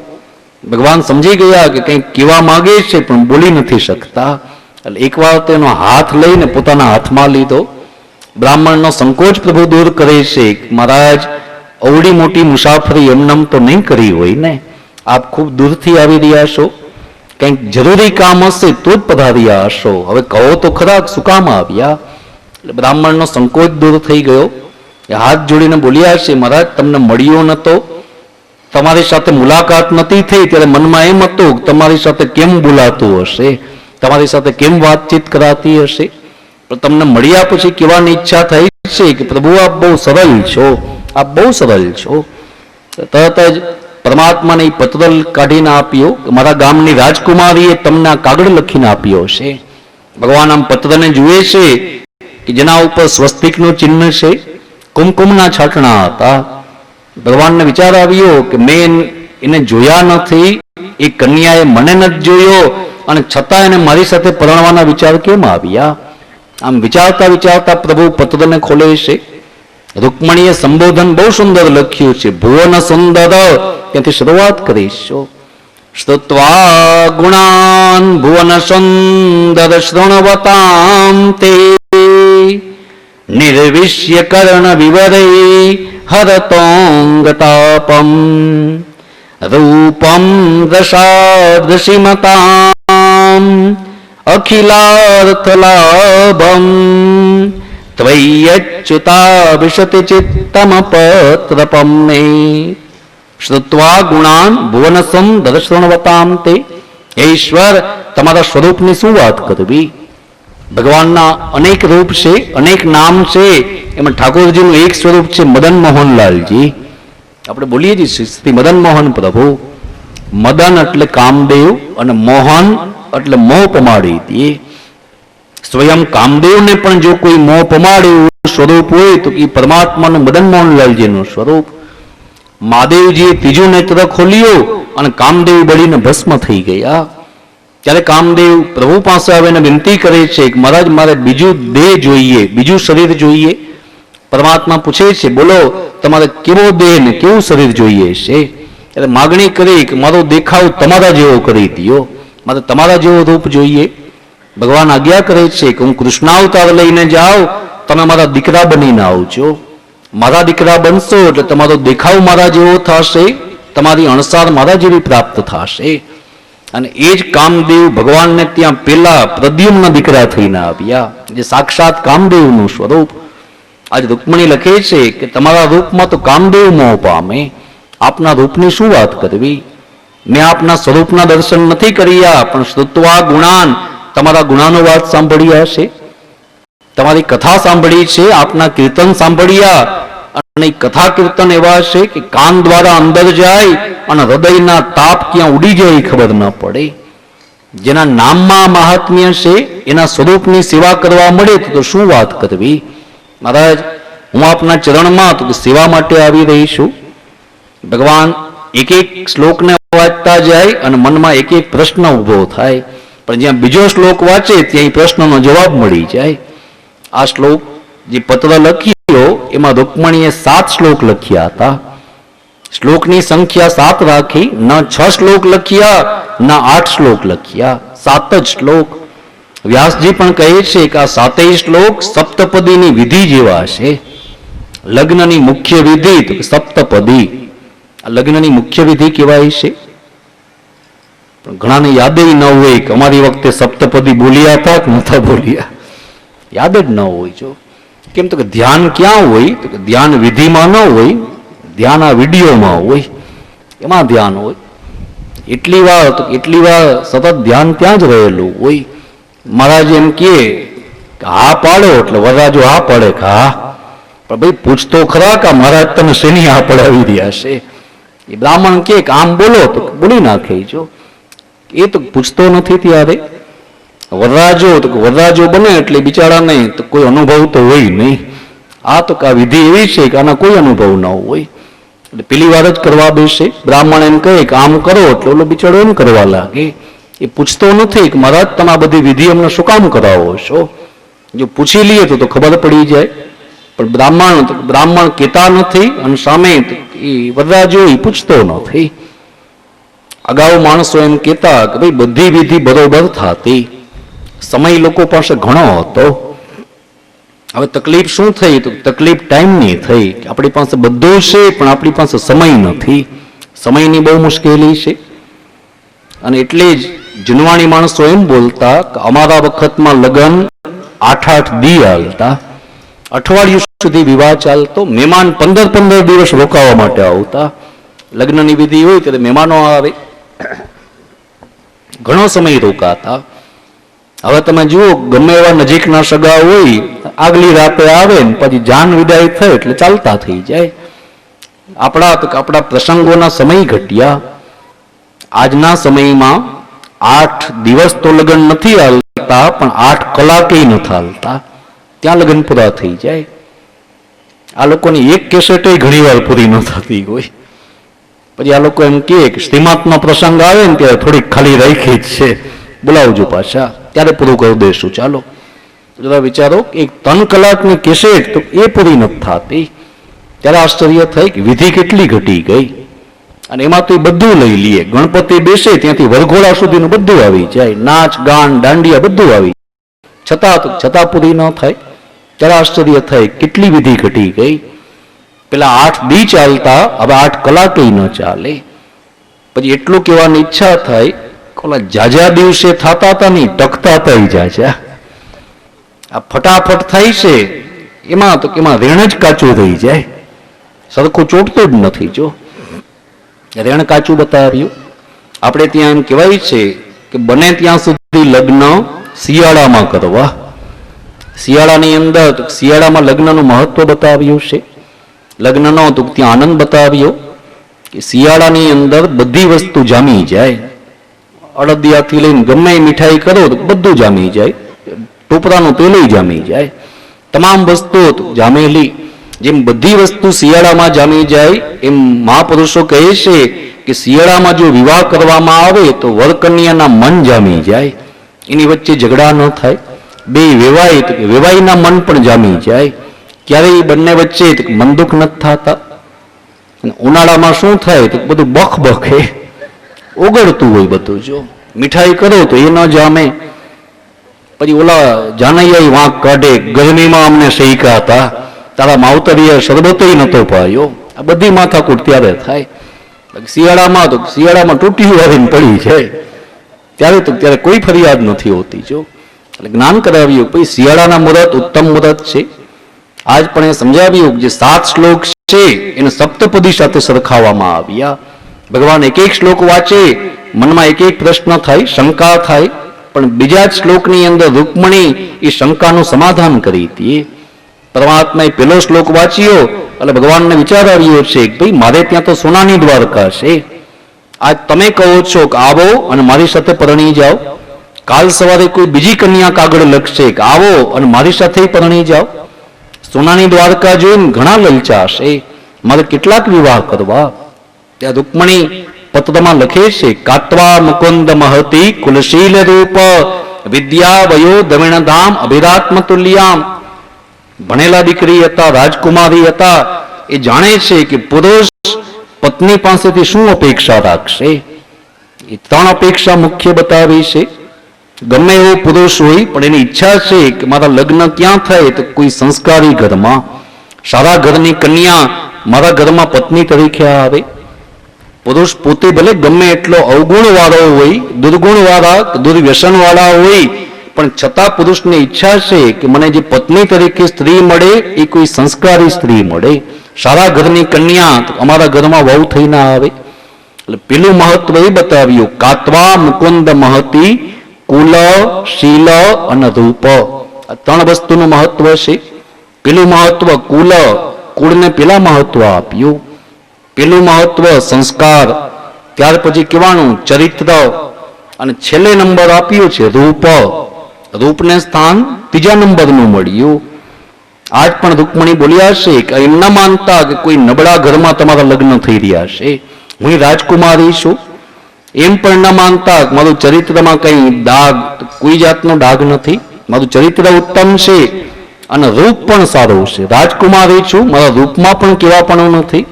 ભગવાન સમજી ગયા કે કંઈક કહેવા માંગે છે પણ બોલી નથી શકતા. એટલે એકવાર તેનો હાથ લઈને પોતાના હાથમાં લીધો. બ્રાહ્મણનો સંકોચ પ્રભુ દૂર કરે છે. મહારાજ અવડી મોટી મુસાફરી એમનેમ તો નહીં કરી હોય ને, આપ ખૂબ દૂરથી આવી રહ્યા છો, કંઈક જરૂરી કામ હશે તો જ પધાર્યા હશો, હવે કહો તો ખરા શું કામ આવ્યા? એટલે બ્રાહ્મણનો સંકોચ દૂર થઈ ગયો. એ હાથ જોડીને બોલ્યા છે, મહારાજ તમને મળ્યો નતો, તમારી સાથે મુલાકાત નથી થઈ, ત્યારે મનમાં એમ હતું કે તમારી સાથે કેમ બોલાતું હશે, તમારી સાથે કેમ વાતચીત કરાતી હશે, પણ તમને મળ્યા પછી કહેવાની ઈચ્છા થઈ છે કે પ્રભુ આપ બહુ સરળ છો, આપ બહુ સરળ છો. તરત જ પરમાત્માને પત્ર કાઢીને આપ્યો કે મારા ગામની રાજકુમારીએ તમને આ કાગળ લખીને આપ્યો છે. ભગવાન આમ પત્રને જુએ છે કે જેના ઉપર સ્વસ્તિકનું ચિહ્ન છે, કુમકુમના છાંટણા હતા. ભગવાનને વિચાર આવ્યો કે મેં એને જોયા નથી, એ કન્યાએ મને નથી જોયો, અને છતાં એને મારી સાથે પરણવાના વિચાર કેમ આવ્યા? આમ વિચારતા વિચારતા પ્રભુ પત્રને ખોલે છે. રૂકમણીએ સંબોધન બહુ સુંદર લખ્યું છે, ભુવન સુંદર, ત્યાંથી શરૂઆત કરીશું. શ્રુત્વા ગુણાન ભુવન સુંદર શૃણવતામ તે નિર્વિશ્ય કર્ણ વિવરે હરતોંગતાપમ રૂપમ દશાદશીમતામ અખિલાર્થલાભમ ત્વય્યચ્યુતાભિષતિ ચિત્તમપત્રપમ મે. શ્રુત્વા ગુણાન ભુવનસમ દર્શનવતામ તે. હે ઈશ્વર, તમારા સ્વરૂપની શું વાત કરવી? ભગવાનના અનેક રૂપ છે, અનેક નામ છે, એમાં ઠાકોરજીનું એક સ્વરૂપ છે મદન મોહનલાલજી. આપણે બોલીએ છીએ શ્રી મદન મોહન પ્રભુ. મદન એટલે કામદેવ અને મોહન એટલે મોહ પમાડી દે. સ્વયં કામદેવને પણ જો કોઈ મોહ પમાડ્યું સ્વરૂપ હોય તો એ પરમાત્માનું મદન મોહનલાલજીનું સ્વરૂપ. મહાદેવજીએ ત્રીજું નેત્ર ખોલ્યું અને કામદેવ બળીને ભસ્મ થઈ ગયા. ત્યારે કામદેવ પ્રભુ પાસે આવીને વિનંતી કરે છે કે મહારાજ મારે બીજું દેહ જોઈએ, બીજું શરીર જોઈએ. પરમાત્મા પૂછે છે, બોલો તમારે કેવો દેહ ને કેવું શરીર જોઈએ છે? એટલે માગણી કરી કે મારો દેખાવ તમારા જેવો કરી દો, મારે તમારા જેવો રૂપ જોઈએ. ભગવાન આજ્ઞા કરે છે કે હું કૃષ્ણાવતાર લઈને જાઉં, તમે મારા દીકરા બનીને આવજો. મારા દીકરા બનશો એટલે તમારો દેખાવ મારા જેવો થશે, તમારી અણસાર મારા જેવી પ્રાપ્ત થશે. અને એ જ કામદેવ ભગવાનને ત્યાં પેલા પ્રદ્યુમ્ન દીકરા થઈને આવ્યા, જે સાક્ષાત કામદેવનું સ્વરૂપ. આજ રૂકમણી લખે છે કે તમારા રૂપમાં તો કામદેવ મોહ પામે, આપના રૂપની શું વાત કરવી? મેં આપના સ્વરૂપના દર્શન નથી કર્યા, પણ શ્રુત્વા ગુણાન, તમારા ગુણાનો વાત સાંભળ્યા છે, તમારી કથા સાંભળી છે, આપના કીર્તન સાંભળ્યા. અને કથા કીર્તન એવા છે કે કાન દ્વારા અંદર જાય અને હૃદયના તાપ ક્યાં ઉડી જાય ખબર ન પડે. જેના નામમાં મહાત્મ્ય છે, એના સ્વરૂપની સેવા કરવા મળે તો શું વાત કરવી? મહારાજ હું આપના ચરણમાં તો સેવા માટે આવી રહી છું. ભગવાન એક એક શ્લોકને વાંચતા જાય અને મનમાં એક એક પ્રશ્ન ઉભો થાય, પણ જ્યાં બીજો શ્લોક વાંચે ત્યાં પ્રશ્નનો જવાબ મળી જાય. આ શ્લોક જે પત્ર લખ્યો એમાં રૂકમણીએ 7 શ્લોક લખ્યા હતા. શ્લોકની સંખ્યા 7 રાખી, ન 6 શ્લોક લખ્યા ન 8 શ્લોક લખ્યા, 7 જ શ્લોક. વ્યાસજી પણ કહે છે કે આ 7 શ્લોક સપ્તપદીની વિધિ જેવા છે. લગ્નની મુખ્ય વિધિ તો સપ્તપદી, લગ્નની મુખ્ય વિધિ કહેવાય છે. પણ ઘણાને યાદ ન હોય કે અમારી વખતે સપ્તપદી બોલ્યા હતા કે નતા બોલ્યા, યાદ જ ન હોય. જો કેમ તો કે ધ્યાન ક્યાં હોય તો કે ધ્યાન વિધિમાં ન હોય, ધ્યાન આ વિડીયોમાં હોય, એમાં ધ્યાન હોય. એટલી વાર તો એટલી વાર સતત ધ્યાન ત્યાં જ રહેલું હોય. મહારાજ એમ કહે કે હા પાડો એટલે વરરાજો હા પડે કે હા, પણ ભાઈ પૂછતો ખરા કે મહારાજ તમે શેની હા પડાવી રહ્યા છે? એ બ્રાહ્મણ કે આમ બોલો તો બોલી નાખે. જો એ તો પૂછતો નથી ત્યારે વરરાજો તો વરરાજો બને એટલે બિચારાને તો કોઈ અનુભવ તો હોય નહીં. આ તો આ વિધિ એવી છે કે આના કોઈ અનુભવ ન હોય એટલે પેલી વાર જ કરવા બેસે. બ્રાહ્મણ એમ કહે કે આમ કરો એટલે ઓલો બિચારો એમ કરવા લાગે. એ પૂછતો નથી કે મહારાજ તમે આ બધી વિધિ અમને શું કામ કરાવો છો? જો પૂછી લઈએ તો ખબર પડી જાય. પણ બ્રાહ્મણ કહેતા નથી અને સામે એ વરરાજો એ પૂછતો નથી. અગાઉ માણસો એમ કહેતા કે ભાઈ બધી વિધિ બરોબર થતી, સમય લોકો પાસે ઘણો હતો. હવે તકલીફ શું થઈ તો તકલીફ ટાઈમની થઈ. આપણી પાસે બધું છે પણ આપણી પાસે સમય નથી. સમયની બહુ મુશ્કેલી છે અને એટલે જ જૂનવાણી માણસો એમ બોલતા કે અમારા વખતમાં લગ્ન 8-8 દી હાલતા, અઠવાડિયું સુધી વિવાહ ચાલતો, મહેમાન 15-15 દિવસ રોકાવા માટે આવતા. લગ્નની વિધિ હોય ત્યારે મહેમાનો આવે, ઘણો સમય રોકાતા. હવે તમે જુઓ, ગમે એવા નજીકના સગા હોય, આગલી રાતે આવે ને પછી જાન વિદાય થાય એટલે ચાલતા થઈ જાય. આપણા પ્રસંગોના સમય ઘટ્યા. આજના સમયમાં 8 દિવસ તો લગ્ન નથી હાલતા, પણ 8 કલાકે નથી હાલતા, ત્યાં લગ્ન પૂરા થઈ જાય. આ લોકોની એક કેસેટ ઘણી વાર પૂરી ન થતી હોય. પછી આ લોકો એમ કહે કે શ્રીમંતનો પ્રસંગ આવે ને ત્યારે થોડીક ખાલી રાખી જ છે, બોલાવજો પાછા, ત્યારે પૂરું કરી દઈશું. ચાલો જરા વિચારો, એક 3 કલાકની કેસેટ તો એ પૂરી નથી થતી. ત્યારે આશ્ચર્ય થાય કે વિધિ કેટલી ઘટી ગઈ. અને એમાં તો એ બધું લઈ લઈએ, ગણપતિ બેસે ત્યાંથી વરઘોડા સુધીનું બધું આવી જાય, નાચ ગાન દાંડિયા બધું આવી, છતાં પૂરી ન થાય. ત્યારે આશ્ચર્ય થાય કેટલી વિધિ ઘટી ગઈ. પેલા 8 દી ચાલતા, હવે 8 કલાકે ન ચાલે. પછી એટલું કહેવાની ઈચ્છા થાય, ઓલા જાજા દિવસે થતા હતા નહીં, ટકતા હતા જાજા. આ ફટાફટ થાય છે એમાં તો એમાં રેણ જ કાચું થઈ જાય, સરખું ચોટતું જ નથી. જો રેણ કાચું બતાવ્યું. આપણે ત્યાં એમ કહેવાય છે કે બને ત્યાં સુધી લગ્ન શિયાળામાં કરવા. શિયાળાની અંદર, શિયાળામાં લગ્નનું મહત્વ બતાવ્યું છે. લગ્નનો તો ત્યાં આનંદ બતાવ્યો કે શિયાળાની અંદર બધી વસ્તુ જામી જાય. અડદિયાથી લઈને ગમે મીઠાઈ કરો તો બધું જામી જાય, ટોપરાનું તેલું જામી જાય, તમામ વસ્તુઓ જામેલી. જેમ બધી વસ્તુ શિયાળામાં જામી જાય, એમ મહાપુરુષો કહે છે કે શિયાળામાં જો વિવાહ કરવામાં આવે તો વરકન્યાના મન જામી જાય, એની વચ્ચે ઝઘડા ન થાય, બે વેવાય તો વેવાઈના મન પણ જામી જાય. ક્યારેય બંને વચ્ચે મન દુઃખ નથી થતા. ઉનાળામાં શું થાય તો બધું બખ બખે, ઓગળતું હોય બધું. જો મીઠાઈ કરો તો એ ન જામે. પછી ઓલા જાનૈયા વાંક કાઢે, ગરમીમાં અમને શેકા હતા, તારા માવતરીએ શરબત નતો પાયો. આ બધી માથાકૂટ ત્યારે થાય. શિયાળામાં તૂટી આવીને પડી જાય, ત્યારે કોઈ ફરિયાદ નથી હોતી. જો એટલે જ્ઞાન કરાવ્યું, પછી શિયાળાના મુહૂર્ત ઉત્તમ મુહૂર્ત છે. આજ પણ એ સમજાવ્યું જે 7 શ્લોક છે એને સપ્તપદી સાથે સરખાવવામાં આવ્યા. ભગવાન એક શ્લોક વાંચે, મનમાં એક પ્રશ્ન થાય, શંકા થાય, પણ બીજા જ શ્લોકની અંદર રૂકમણી એ શંકાનું સમાધાન કરી હતી. પરમાત્માએ પહેલો શ્લોક વાંચ્યો એટલે ભગવાનને વિચાર આવ્યો છે કે ભાઈ મારે ત્યાં તો સોનાની દ્વારકા છે. આજ તમે કહો છો કે આવો અને મારી સાથે પરણી જાઓ, કાલ સવારે કોઈ બીજી કન્યા કાગળ લખશે કે આવો અને મારી સાથે પરણી જાઓ. સોનાની દ્વારકા જોઈને ઘણા લલચાશે, મારે કેટલાક વિવાહ કરવા. ત્યાં રૂકમણી પત્રમાં લખે છે, કાત્વા મુકુંદ મહતી કુલશીલ રૂપ વિદ્યા વયો દમિણધામ અભિરાત્મ તુલ્યામ. ભણેલા દીકરી હતા, રાજકુમારી હતા. એ જાણે છે કે પુરુષ પત્ની પાસેથી શું અપેક્ષા રાખશે. એ 3 અપેક્ષા મુખ્ય બતાવી છે. ગમે એવો પુરુષ હોય પણ એની ઈચ્છા છે કે મારા લગ્ન ક્યાં થાય તો કોઈ સંસ્કારી ઘરમાં, સારા ઘરની કન્યા મારા ઘરમાં પત્ની તરીકે આવે. પુરુષ પોતે ભલે ગમે એટલો અવગુણ વાળો હોય, દુર્ગુણ વાળા, દુર્વ્યસન વાળા હોય, પણ છતાં પુરુષની ઈચ્છા છે કે મને જે પત્ની તરીકે સ્ત્રી મળે એ કોઈ સંસ્કારી સ્ત્રી મળે, સારા ઘરની કન્યા અમારા ઘરમાં વહુ થઈને આવે. એટલે પેલું મહત્વ એ બતાવ્યું, કાત્વા મુકુંદ મહતી કુલ શીલ અને રૂપ. આ 3 વસ્તુનું મહત્વ છે. પેલું મહત્વ કુળને પેલા મહત્વ આપ્યું. પેલું મહત્વ સંસ્કાર, ત્યાર પછી કહેવાનું ચરિત્ર, અને છેલ્લે નંબર આપ્યું છે રૂપ. રૂપને સ્થાન 3જા નંબરનું મળ્યું. આજ પણ રૂકમણી બોલ્યા છે કે એમ ન માનતા કે કોઈ નબળા ઘરમાં તમારા લગ્ન થઈ રહ્યા છે, હું રાજકુમારી છું, એમ પણ ન માનતા મારું ચરિત્રમાં કઈ દાગ, કોઈ જાતનો દાગ નથી, મારું ચરિત્ર ઉત્તમ છે અને રૂપ પણ સારું છે, રાજકુમારી છું, મારા રૂપમાં પણ કેવાપણું નથી.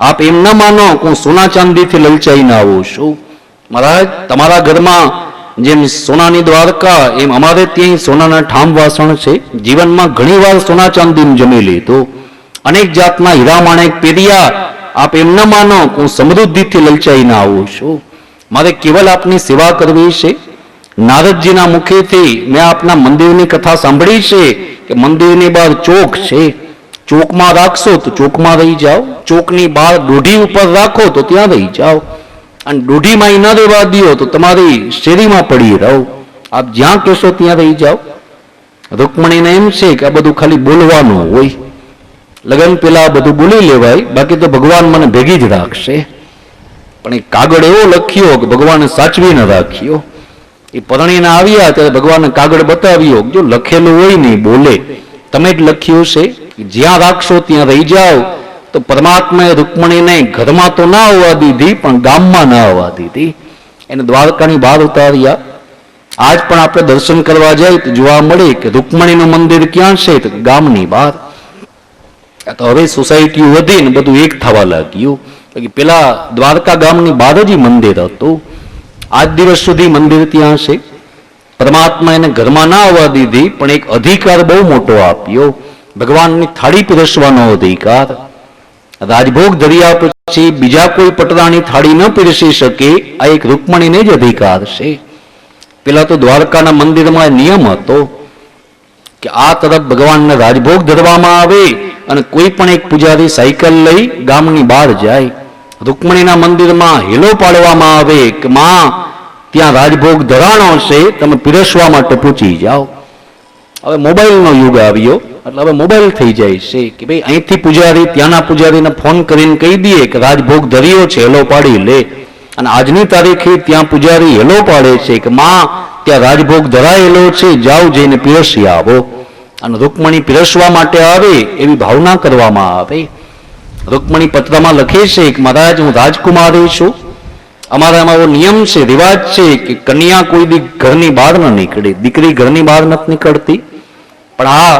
આપ એમ ન માનો કે હું સોના ચાંદીથી લલચાઈને આવું છું. મહારાજ, તમારા ઘરમાં જેમ સોનાની દ્વારકા એમ અમારે ત્યાં સોનાના ઠામ વાસણ છે. જીવનમાં ઘણી વાર સોના ચાંદીનું જમી લીધું, અનેક જાતના હીરા માણેક પહેર્યા. આપ એમ ન માનો કે હું સમૃદ્ધિથી લલચાઈને આવું છું. મારે કેવલ આપની સેવા કરવી છે. નારદજીના મુખેથી મેં આપના મંદિરની કથા સાંભળી છે કે મંદિરની બહાર ચોક છે, ચોકમાં રાખશો તો ચોકમાં રહી જાઓ, ચોકની બહાર દોઢી ઉપર રાખો તો ત્યાં રહી જાઓ, અને દોઢીમાં ન રહેવા દો તો તમારી શેરીમાં પડી રહો, આપ જ્યાં કહેશો ત્યાં રહી જાઓ. રૂકમણીને એમ છે કે આ બધું ખાલી બોલવાનું હોય, લગ્ન પેલા બધું બોલી લેવાય, બાકી તો ભગવાન મને ભેગી જ રાખશે. પણ એ કાગળ એવો લખ્યો કે ભગવાને સાચવી ન રાખ્યો. એ પરણીને આવ્યા ત્યારે ભગવાનને કાગળ બતાવ્યો, જો લખેલું હોય નહીં બોલે, તમે જ લખ્યું છે જ્યાં રાખશો ત્યાં રહી જાઓ. તો પરમાત્માએ રૂકમણીને ઘરમાં તો ના આવવા દીધી, પણ ગામમાં ના આવવા દીધી, એને દ્વારકાની બહાર ઉતાર્યા. આજ પણ આપણે દર્શન કરવા જાય તો જોવા મળે કે રૂકમણીનું મંદિર ક્યાં છે, તો ગામની બહાર. તો હવે સોસાયટીઓ વધીને બધું એક થવા લાગ્યું. પેલા દ્વારકા ગામની બહાર જ મંદિર હતું, આજ દિવસ સુધી મંદિર ત્યાં છે. પરમાત્મા એને ઘરમાં ના આવવા દીધી, પણ એક અધિકાર બહુ મોટો આપ્યો, ભગવાનની થાળી પીરસવાનો અધિકાર. રાજભોગ ધર્યા પછી બીજા કોઈ પટરાની થાળી ન પીરસી શકે, આ એક રૂકમણીને જ અધિકાર છે. પેલા તો દ્વારકાના મંદિરમાં નિયમ હતો કે આ તરફ ભગવાનને રાજભોગ ધરવામાં આવે અને કોઈ પણ એક પૂજારી સાયકલ લઈ ગામની બહાર જાય. રૂકમણીના મંદિરમાં હેલો પાડવામાં આવે કે માં ત્યાં રાજભોગ ધરાણો છે, તમે પીરસવા માટે પૂછી જાઓ. હવે મોબાઈલનો યુગ આવ્યો એટલે હવે મોબાઈલ થઈ જાય છે કે ભાઈ અહીંથી પૂજારી ત્યાંના પૂજારીને ફોન કરીને કહી દઈએ કે રાજભોગ ધર્યો છે, હેલો પાડી લે. અને આજની તારીખે ત્યાં પૂજારી હેલો પાડે છે કે માં ત્યાં રાજભોગ ધરાયેલો છે, જાઓ જઈને પીરસી આવો. અને રૂકમણી પીરસવા માટે આવે એવી ભાવના કરવામાં આવે. રૂકમણી પત્રમાં લખે છે કે મહારાજ હું રાજકુમારી છું, અમારા એમાં એવો નિયમ છે, રિવાજ છે કે કન્યા કોઈ દી ઘરની બહાર ન નીકળે, દીકરી ઘરની બહાર નથી નીકળતી. પણ આ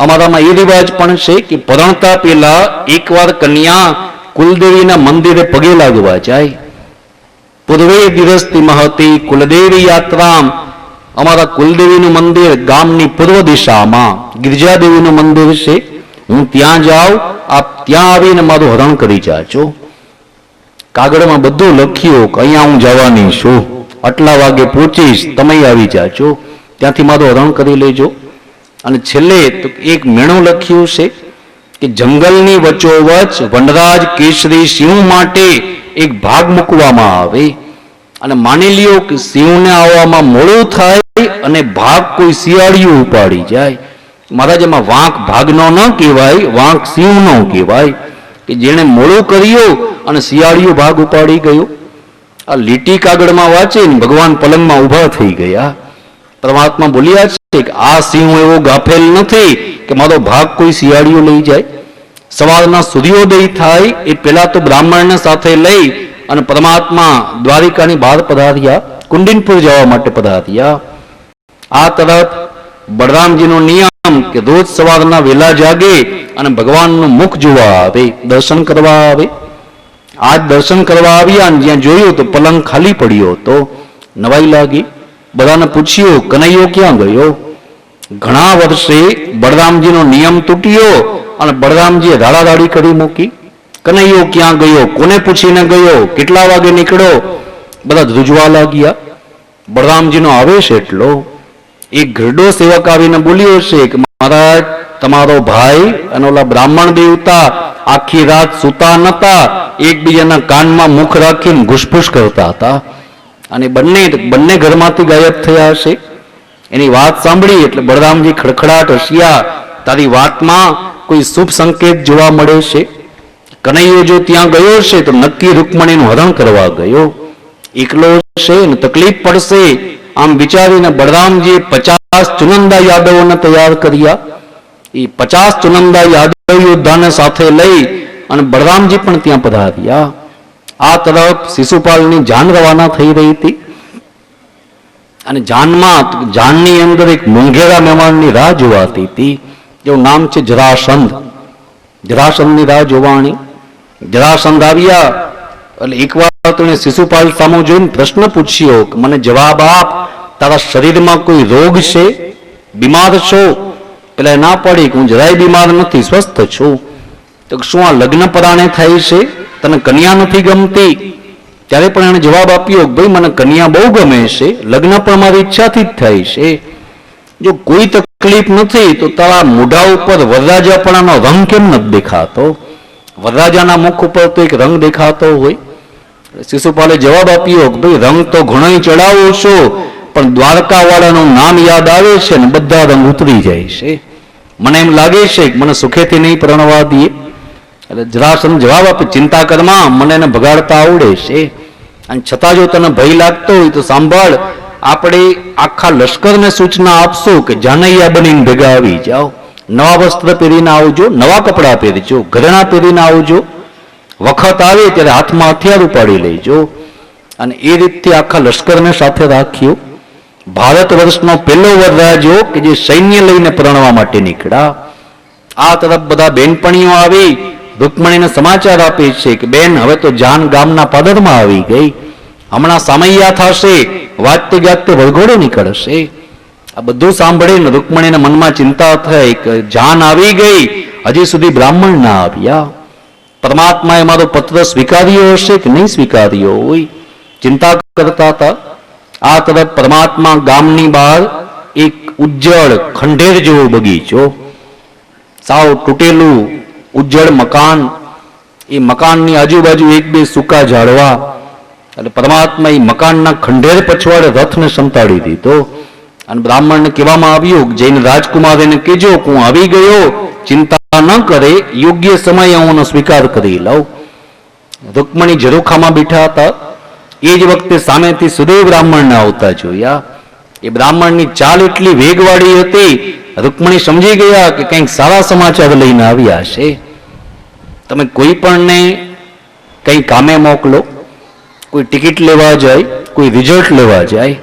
અમારામાં એ રિવાજ પણ છે કે પરણતા પહેલા એકવાર કન્યા કુલદેવીના મંદિરે પગે લાગવા જાય. પૂર્વે દિવસથી મહતી કુલદેવી યાત્રા, અમારા કુલદેવીનું મંદિર ગામની પૂર્વ દિશામાં ગિરજાદેવીનું મંદિર છે, હું ત્યાં જાઉં, આપ ત્યાં આવીને મારું હરણ કરી જાજો. કાગળમાં બધું લખ્યું કે અહીંયા હું જવાની છું, આટલા વાગે પહોંચીશ, તમે આવી જાજો, ત્યાંથી મારું હરણ કરી લેજો. અને છેલ્લે તો એક મેણું લખ્યું છે કે જંગલની વચ્ચોવચ વનરાજ કેસરી સિંહ માટે એક ભાગ મૂકવામાં આવે, અને માની લ્યો કે સિંહને આવવામાં મોડું થાય અને ભાગ કોઈ શિયાળિયું ઉપાડી જાય. મહારાજ એમાં વાંક ભાગનો ન કહેવાય, વાંક સિંહનો કહેવાય કે જેણે મોડું કર્યું અને શિયાળિયું ભાગ ઉપાડી ગયો. આ લીટી કાગળમાં વાંચે ને ભગવાન પલંગમાં ઉભા થઈ ગયા. પરમાત્મા બોલ્યા છે કે આ સિંહ એવો ગાફેલ નથી કે મારો ભાગ કોઈ શિયાળિયું લઈ જાય. સવારના સૂર્યોદય થાય એ પેલા તો બ્રાહ્મણને સાથે લઈ અને પરમાત્મા દ્વારિકાની બહાર પધાર્યા, કુંડિનપુર જવા માટે પધાર્યા. આ તરફ બળરામજીનો નિયમ કે રોજ સવારના વહેલા જાગે અને ભગવાનનું મુખ જોવા આવે, દર્શન કરવા આવે. આજ દર્શન કરવા આવ્યા અને જ્યાં જોયું તો પલંગ ખાલી પડ્યો હતો. નવાઈ લાગી, બધાને પૂછ્યું કનૈયો ક્યાં ગયો? ઘણા વર્ષે બળરામજીનો નિયમ તૂટ્યો અને બળરામજીએ રાડારાડી કરી મૂકી. કનૈયો ક્યાં ગયો, કોને પૂછીને ગયો, કેટલા વાગે નીકળ્યો? બધા ધ્રુજવા લાગ્યા. બળરામજીનો આવેશ એટલો. એક ઘરડો સેવક આવીને બોલ્યો છે કે મહારાજ તમારો ભાઈ અને ઓલા બ્રાહ્મણ દેવતા આખી રાત સૂતા નતા, એકબીજાના કાનમાં મુખ રાખીને ઘુસપુસ કરતા હતા, અને બંને ઘરમાંથી ગાયબ થયા હશે. એની વાત સાંભળી એટલે બળરામજી ખડખડાટ હસ્યા, તારી વાતમાં કોઈ શુભ સંકેત જોવા મળે છે. કનૈયો જો ત્યાં ગયો છે તો નક્કી રૂકમણીનું હરણ કરવા ગયો. એકલો છે ને તકલીફ પડશે, આમ વિચારીને બળરામજીએ 50 ચુનંદા યાદવોને તૈયાર કર્યા. એ 50 ચુનંદા યાદવ યોદ્ધાને સાથે લઈ અને બળરામજી પણ ત્યાં પધાર્યા. આ તરફ શિશુપાલની જાન રવાના થઈ રહી હતી, અને જાનની અંદર એક મોંઘેરા મહેમાનની રાહ જોવાતી હતી, જેનું નામ છે જરાસંધ. જરાસંધની રાહ જોવાણી. જરાસંધ આવ્યા એટલે એકવાર તો શિશુપાલ સામો જોઈને પ્રશ્ન પૂછ્યો કે મને જવાબ આપ, તારા શરીરમાં કોઈ રોગ છે, બીમાર છો? પેલા ના પડી કે હું જરાય બીમાર નથી, સ્વસ્થ છું. તો શું આ લગ્ન પરાણે થાય છે? તને કન્યા નથી ગમતી? ત્યારે પણ એણે જવાબ આપ્યો કે ભાઈ મને કન્યા બહુ ગમે છે, લગ્ન પણ મારી ઈચ્છાથી જ થાય છે, જો કોઈ તકલીફ નથી તો તારા મોઢા ઉપર વરરાજાપણાનો રંગ કેમ નથી દેખાતો? વરરાજાના મુખ ઉપર તો એક રંગ દેખાતો હોય. શિશુપાલે જવાબ આપ્યો કે ભાઈ રંગ તો ઘણોય ચડાવો છો, પણ દ્વારકા વાળાનું નામ યાદ આવે છે ને બધા રંગ ઉતરી જાય છે. મને એમ લાગે છે કે મને સુખેથી નહીં પરણવા દે. એટલે જરાસંઘ જવાબ આપે, ચિંતા કરમાં, મને એને ભગાડતા આવડે છે, અને છતાં જો તને ભય લાગતો હોય તો સાંભળ, આપણે આખા લશ્કરને સૂચના આપશું કે જાનૈયા બનીને ભેગા આવી જાઓ, નવા વસ્ત્ર પહેરીને આવજો, નવા કપડાં પહેરજો, ઘરેણા પહેરીને આવજો, વખત આવે ત્યારે હાથમાં હથિયાર ઉપાડી લેજો. અને એ રીતથી આખા લશ્કરને સાથે રાખ્યો. ભારત વર્ષનો પહેલો વરરાજો કે જે સૈન્ય લઈને પરણવા માટે નીકળ્યા. આ તરફ બધા બેનપણીઓ આવી રૂકમણીને સમાચાર આપે છે કે બેન હવે તો જાન ગામના પાદરમાં આવી ગઈ, હમણાં સામૈયા થશે, વાજતે ગાજતે વરઘોડો નીકળશે. આ બધું સાંભળીને રૂકમણીને મનમાં ચિંતા થઈ કે જાન આવી ગઈ, હજી સુધી બ્રાહ્મણ ના આવ્યા, પરમાત્માએ મારો પત્ર સ્વીકાર્યો હશે કે નહીં સ્વીકાર્યો હોય, ચિંતા કરતા હતા. આ તરફ પરમાત્મા ગામની બહાર એક ઉજ્જળ ખંડેર જેવો બગીચો, સાવ તૂટેલું ઉજ્જળ મકાન, એ મકાનની આજુબાજુ એક બે સૂકા ઝાડવા. એટલે પરમાત્મા એ મકાનના ખંડેર પછવાડે રથને સંતાડી દીધો. અને બ્રાહ્મણને કહેવામાં આવ્યું જઈને રાજકુમારીને કહેજો હું આવી ગયો, ચિંતા ન કરે, યોગ્ય સમયે હું એનો સ્વીકાર કરી લઉં. રૂકમણી ઝરૂખામાં બેઠા હતા. એ જ વખતે સામેથી સુદેવ બ્રાહ્મણને આવતા જોયા. એ બ્રાહ્મણની ચાલ એટલી વેગવાળી હતી, રૂકમણી સમજી ગયા કે કંઈક સારા સમાચાર લઈને આવ્યા છે. તમે કોઈ પણને કંઈ કામે મોકલો, કોઈ ટિકિટ લેવા જાય, કોઈ રિઝલ્ટ લેવા જાય,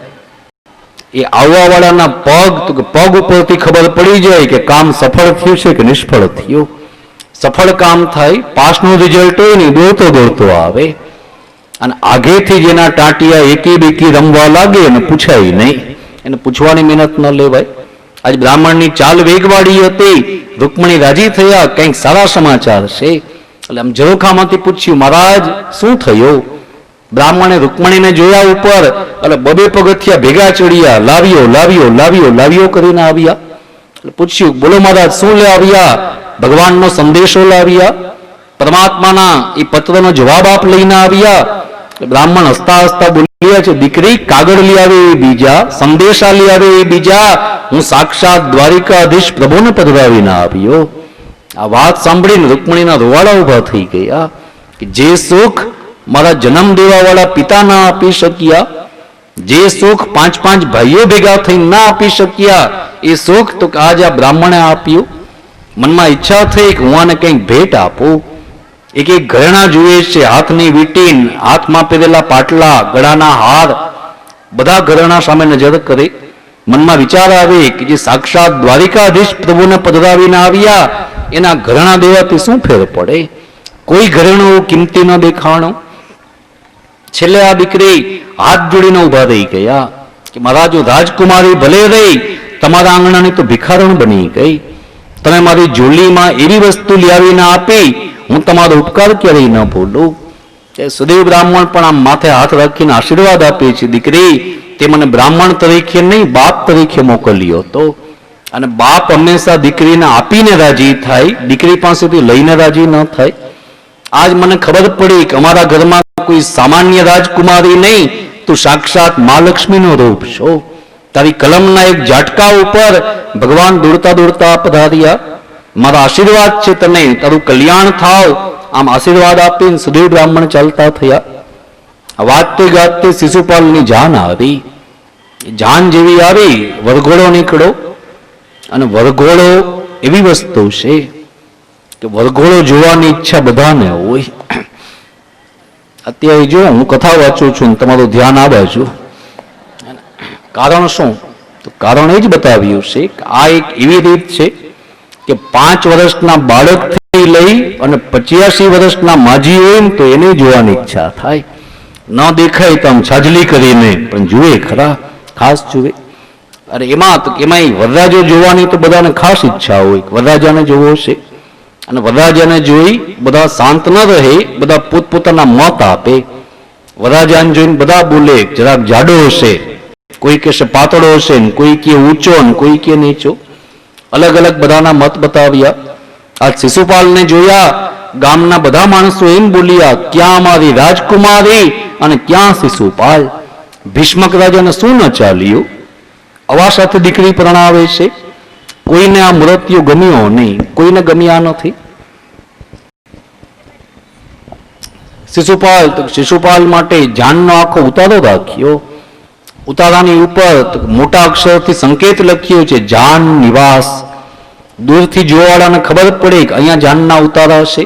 એ આવવા વાળાના પગ ઉપરથી ખબર પડી જાય કે કામ સફળ થયું છે કે નિષ્ફળ થયું. સફળ કામ થાય, પાસનું રિઝલ્ટ હોય ને દોડતો દોડતો આવે, અને આગેથી જેના ટાંટિયા એકી બેકી રમવા લાગે અને પૂછાય નહીં, એને પૂછવાની મહેનત ન લેવાય. આજ બ્રાહ્મણની ચાલ વેગવાળી હતી. રૂકમણી રાજી થયા, કંઈક સારા સમાચાર છે. એટલે આમ ઝરૂખામાંથી પૂછ્યું મહારાજ શું થયું? બ્રાહ્મણે રૂકમણીને જોયા ઉપર, એટલે બબે પગથિયા ભેગા ચડ્યા, લાવ્યો લાવ્યો લાવ્યો લાવ્યો કરીને આવ્યા. એટલે પૂછ્યું બોલો મહારાજ શું લે આવ્યા? ભગવાનનો સંદેશો લાવ્યા, પરમાત્માના એ પત્રનો જવાબ આપ લઈને આવ્યા. બ્રાહ્મણ હસતા હસતા બોલ્યા છે દીકરી કાગળ લઈ આવે એ બીજા, સંદેશા લઈ આવે એ બીજા, હું સાક્ષાત દ્વારિકાધીશ પ્રભુને પધરાવીને આવ્યો. આ વાત સાંભળીને રૂકમણીના રોવાળા ઉભા થઈ ગયા કે જે સુખ મારા જન્મ દેવા વાળા પિતા ના આપી શક્યા, જે સુખ પાંચ પાંચ ભાઈઓ ભેગા થઈ ના આપી શક્યા, એ સુખ તો આજ આ બ્રાહ્મણે આપ્યું. મનમાં ઈચ્છા થઈ કે હું આને કંઈક ભેટ આપું. એક એક ઘરેણા જુએ છે, હાથની વીંટીન, હાથમાં પહેરેલા પાટલા, ગળાના હાર, બધા ઘરેણા સામે નજર કરે. મનમાં વિચાર આવે કે જે સાક્ષાત દ્વારિકાધીશ પ્રભુને પધરાવીને આવ્યા એના ઘરેણા દેવાથી શું ફેર પડે? કોઈ ઘરેણું કિંમતી ન દેખાણો. છેલ્લે આ દીકરી હાથ જોડીને ઉભા રહી ગયા કે મહારાજ રાજકુમારી ભલે રહી, તમારા આંગણાની તો ભિખારણ બની ગઈ. તમે મારી જોલીમાં એવી વસ્તુ લાવીને આપી, હું તમારો ઉપકાર ક્યારેય ન ભૂલું. સુદેવ બ્રાહ્મણ પણ આમ માથે હાથ રાખીને આશીર્વાદ આપે છે દીકરી તે મને બ્રાહ્મણ તરીકે નહીં બાપ તરીકે મોકલ્યો હતો, અને બાપ હંમેશા દીકરીને આપીને રાજી થાય, દીકરી પાસેથી લઈને રાજી ન થાય. આજ મને ખબર પડી કે અમારા ઘરમાં કોઈ સામાન્ય રાજકુમારી નહીં, તું સાક્ષાત મહાલક્ષ્મીનો રૂપ છો. તારી કલમના એક ઝાટકા ઉપર ભગવાન દોડતા દોડતા પધાર્યા. મારા આશીર્વાદ છે તને, તારું કલ્યાણ થાવ, આમ આશીર્વાદ આપીને સુદેવ બ્રાહ્મણ ચાલતા થયા. વાજતે ગાજતે શિશુપાલની જાન આવી. જાન જેવી આવી, વરઘોડો નીકળો. અને વરઘોડો એવી વસ્તુ છે કે વરઘોડો જોવાની ઈચ્છા બધાને હોય. અત્યારે જો હું કથા વાંચું છું, તમારું ધ્યાન આ બાજુ. કારણ શું? તો કારણ એ જ બતાવ્યું છે કે આ એક એવી રીત છે કે 5 વર્ષના બાળકથી લઈ અને 85 વર્ષના માજી હોય ને તો એને જોવાની ઈચ્છા થાય. ન દેખાય તો આમ છાજલી કરીને પણ જુએ ખરા, ખાસ જુએ. અરે એમાંય વરરાજો જોવાની તો બધાને ખાસ ઈચ્છા હોય, વરરાજાને જોવો છે. અને વરરાજાને જોઈ બધા શાંત ન રહે, બધા પોતપોતાના મત આપે વરરાજાને જોઈને બધા બોલે જરાક જાડો હશે, કોઈ કહેશે પાતળો હશે, ને કોઈ કે ઊંચો, ને કોઈ કે નીચો. અલગ અલગ બધાના મત બતાવ્યા. આ શિશુપાલને જોયા ગામના બધા માણસો એમ બોલ્યા, ક્યાં અમારી રાજકુમારી અને ક્યાં શિશુપાલ? ભીષ્મક રાજાને શું ન ચાલ્યું? આવા સાથે દીકરી પરણાવે છે. કોઈને આ મૃત્યુ ગમ્યો નહીં, કોઈને ગમ્યા નથી. શિશુપાલ માટે જાનનો આખો ઉતારો રાખ્યો. ઉતારાની ઉપર મોટા અક્ષરથી સંકેત લખ્યો છે, જાન નિવાસ. દૂરથી જોવાવાળાને ખબર પડે કે અહીંયા જાનના ઉતારા છે.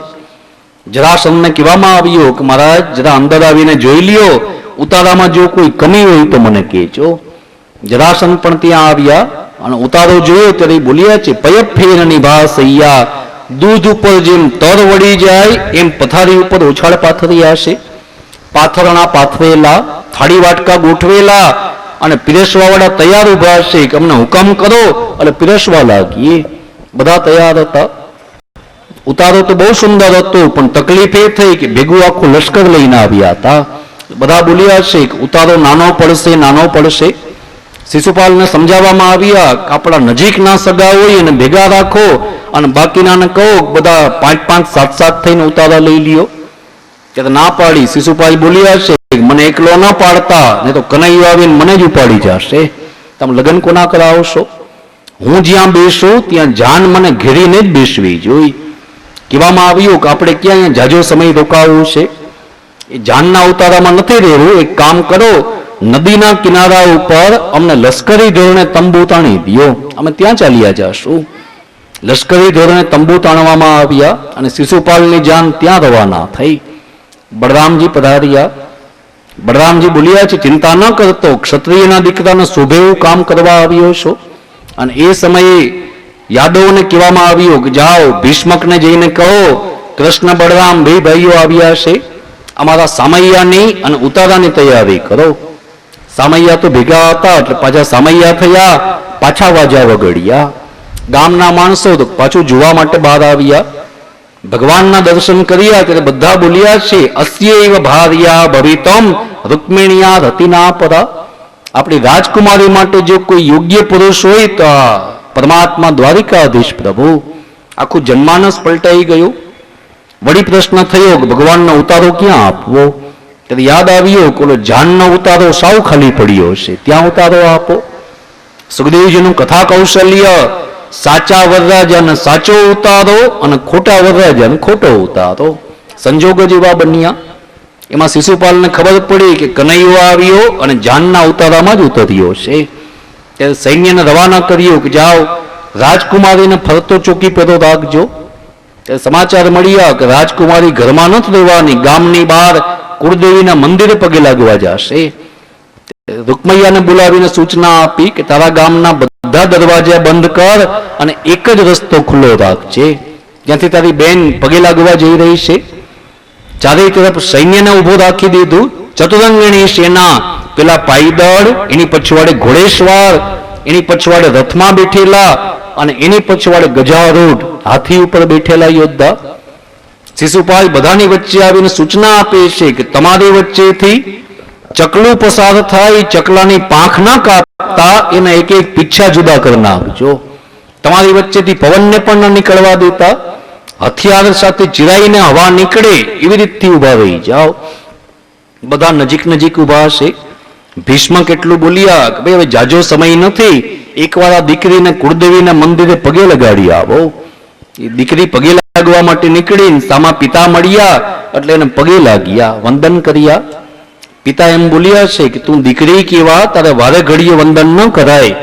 જરાસંધને કહેવામાં આવ્યું કે મહારાજ જરા અંદર આવીને જોઈ લ્યો, ઉતારામાં જો કોઈ કમી હોય તો મને કહેજો. જરાસંધ પણ ત્યાં આવ્યા અને ઉતારો જોયો ત્યારે બોલ્યા છે, પયપ ફેર નિભાસૈયા. દૂધ ઉપર જેમ તર વળી જાય એમ પથારી ઉપર ઉછાળ પાથર્યા છે. પાથરણા પાથરેલા, થાળી વાટકા ગોઠવેલા અને પીરસવા વાળા તૈયાર ઉભા છે કે અમને હુકમ કરો એટલે પીરસવા લાગીએ. બધા તૈયાર હતા. ઉતારો તો બહુ સુંદર હતો, પણ તકલીફ એ થઈ કે ભેગું આખું લશ્કર લઈને આવ્યા હતા. બધા બોલ્યા છે કે ઉતારો નાનો પડશે, નાનો પડશે. શિશુપાલને સમજાવવામાં આવ્યા કે આપણા નજીકના સગા હોય અને ભેગા રાખો, અને બાકીનાને કહો બધા 5-5, 7-7 થઈને ઉતારા લઈ લ્યો. ત્યારે ના પાડી. શિશુપાલ બોલ્યા છે, મને એકલો ના પાડતા, નહીં તો કનૈયો આવીને મને જ ઉપાડી જશે. તમે લગ્ન કોના કરાવશો? હું જ્યાં બેસું ત્યાં જાન મને ઘેરીને જ બેસવી જોઈ. કહેવામાં આવ્યું કે આપણે ક્યાં અહીંયા જાજો સમય રોકાવું છે, એ જાનના ઉતારામાં નથી રહેવું. એક કામ કરો, નદીના કિનારા ઉપર અમને લશ્કરી ધોરણે તંબુ તાણી દો, અમે ત્યાં ચાલ્યા જશું. લશ્કરી ધોરણે તંબુ તાણવામાં આવ્યા અને શિશુપાલની જાન ત્યાં રવાના થઈ. બળરામજી પધાર્યા. બળરામજી બોલ્યા છે, ચિંતા ન કરતો, ક્ષત્રિયના દીકરાને શોભે એવું કામ કરવા આવ્યો છો. અને એ સમયે યાદવોને કહેવામાં આવ્યું કે જાઓ ભીષ્મકને જઈને કહો કૃષ્ણ બળરામ બે ભાઈઓ આવ્યા છે, અમારા સામૈયાની અને ઉતારાની તૈયારી કરો. સામૈયા તો ભેગા હતા એટલે પાછા સામૈયા થયા, પાછા વાજા વગડ્યા. ગામના માણસો તો પાછું જોવા માટે બહાર આવ્યા. ભગવાનના દર્શન કર્યા ત્યારે બધા બોલ્યા છે, અસ્યૈવ ભાર્યા ભવિતમ રૂક્મિણ્યા રતિના પરા. આપણી રાજકુમારી માટે જો કોઈ યોગ્ય પુરુષ હોય તો પરમાત્મા દ્વારિકાધીશ પ્રભુ. આખું જન્માનસ પલટાઈ ગયું. વળી પ્રશ્ન થયો કે ભગવાનનો ઉતારો ક્યાં આપવો? ત્યારે યાદ આવ્યો કે જાનનો ઉતારો સાવ ખાલી પડ્યો છે, ત્યાં ઉતારો આપો. સુખદેવજીનું કથા કૌશલ્ય, સાચા વરરાજાને સાચો ઉતારો અને ખોટા વરરાજાને ખોટો ઉતારો, સંજોગો જેવા બન્યા. એમાં શિશુપાલને ખબર પડી કે કનૈયો આવ્યો અને જાનના ઉતારામાં જ ઉતર્યો છે. ત્યારે સૈન્યને રવાના કર્યું કે જાઓ રાજકુમારીને ફરતો ચોકી પેલો રાખજો. ત્યારે સમાચાર મળ્યા કે રાજકુમારી ઘરમાં નથી રહેવાની, ગામની બહાર કુળદેવીના મંદિરે પગે લાગવા જશે. રૂકમૈયાને બોલાવીને સૂચના આપી કે તારા ગામના બધા દરવાજા બંધ કર અને એક જ રસ્તો ખુલ્લો રાખજે, જ્યાંથી તારી બેન પગે લાગવા જઈ રહી છે. ચારે તરફ સૈન્યને ઉભો રાખી દીધું. ચતુરંગણી સેના, પેલા પાયદળ, એની પછવાડે ઘોડેસવાર, એની પછવાડે રથમાં બેઠેલા અને એની પછવાડે ગજારૂઢ હાથી ઉપર બેઠેલા યોદ્ધા. શિશુપાલ બધાની વચ્ચે આવીને સૂચના આપે છે કે તમારી વચ્ચેથી ચકલું પસાર થાય, ચકલાની પાંખ ના કાપતા એના એક એક પીછા જુદા કરી નાખજો. તમારી વચ્ચેથી પવનને પણ ન નીકળવા દેતા, હથિયાર સાથે ચિરાઈને હવા નીકળે એવી રીતથી ઉભા રહી જાઓ. બધા નજીક નજીક ઉભા હશે. ભીષ્મ કેટલું બોલ્યા કે ભાઈ હવે જાજો સમય નથી, એકવાર આ દીકરીને કુળદેવીના મંદિરે પગે લગાડી આવો. એ દીકરી પગે લાગવા માટે નીકળીને સામા પિતા મળ્યા એટલે એને પગે લાગ્યા, વંદન કર્યા. પિતા એમ બોલ્યા છે કે તું દીકરી કેવા, તારે વારે ઘડીએ વંદન ન કરાય,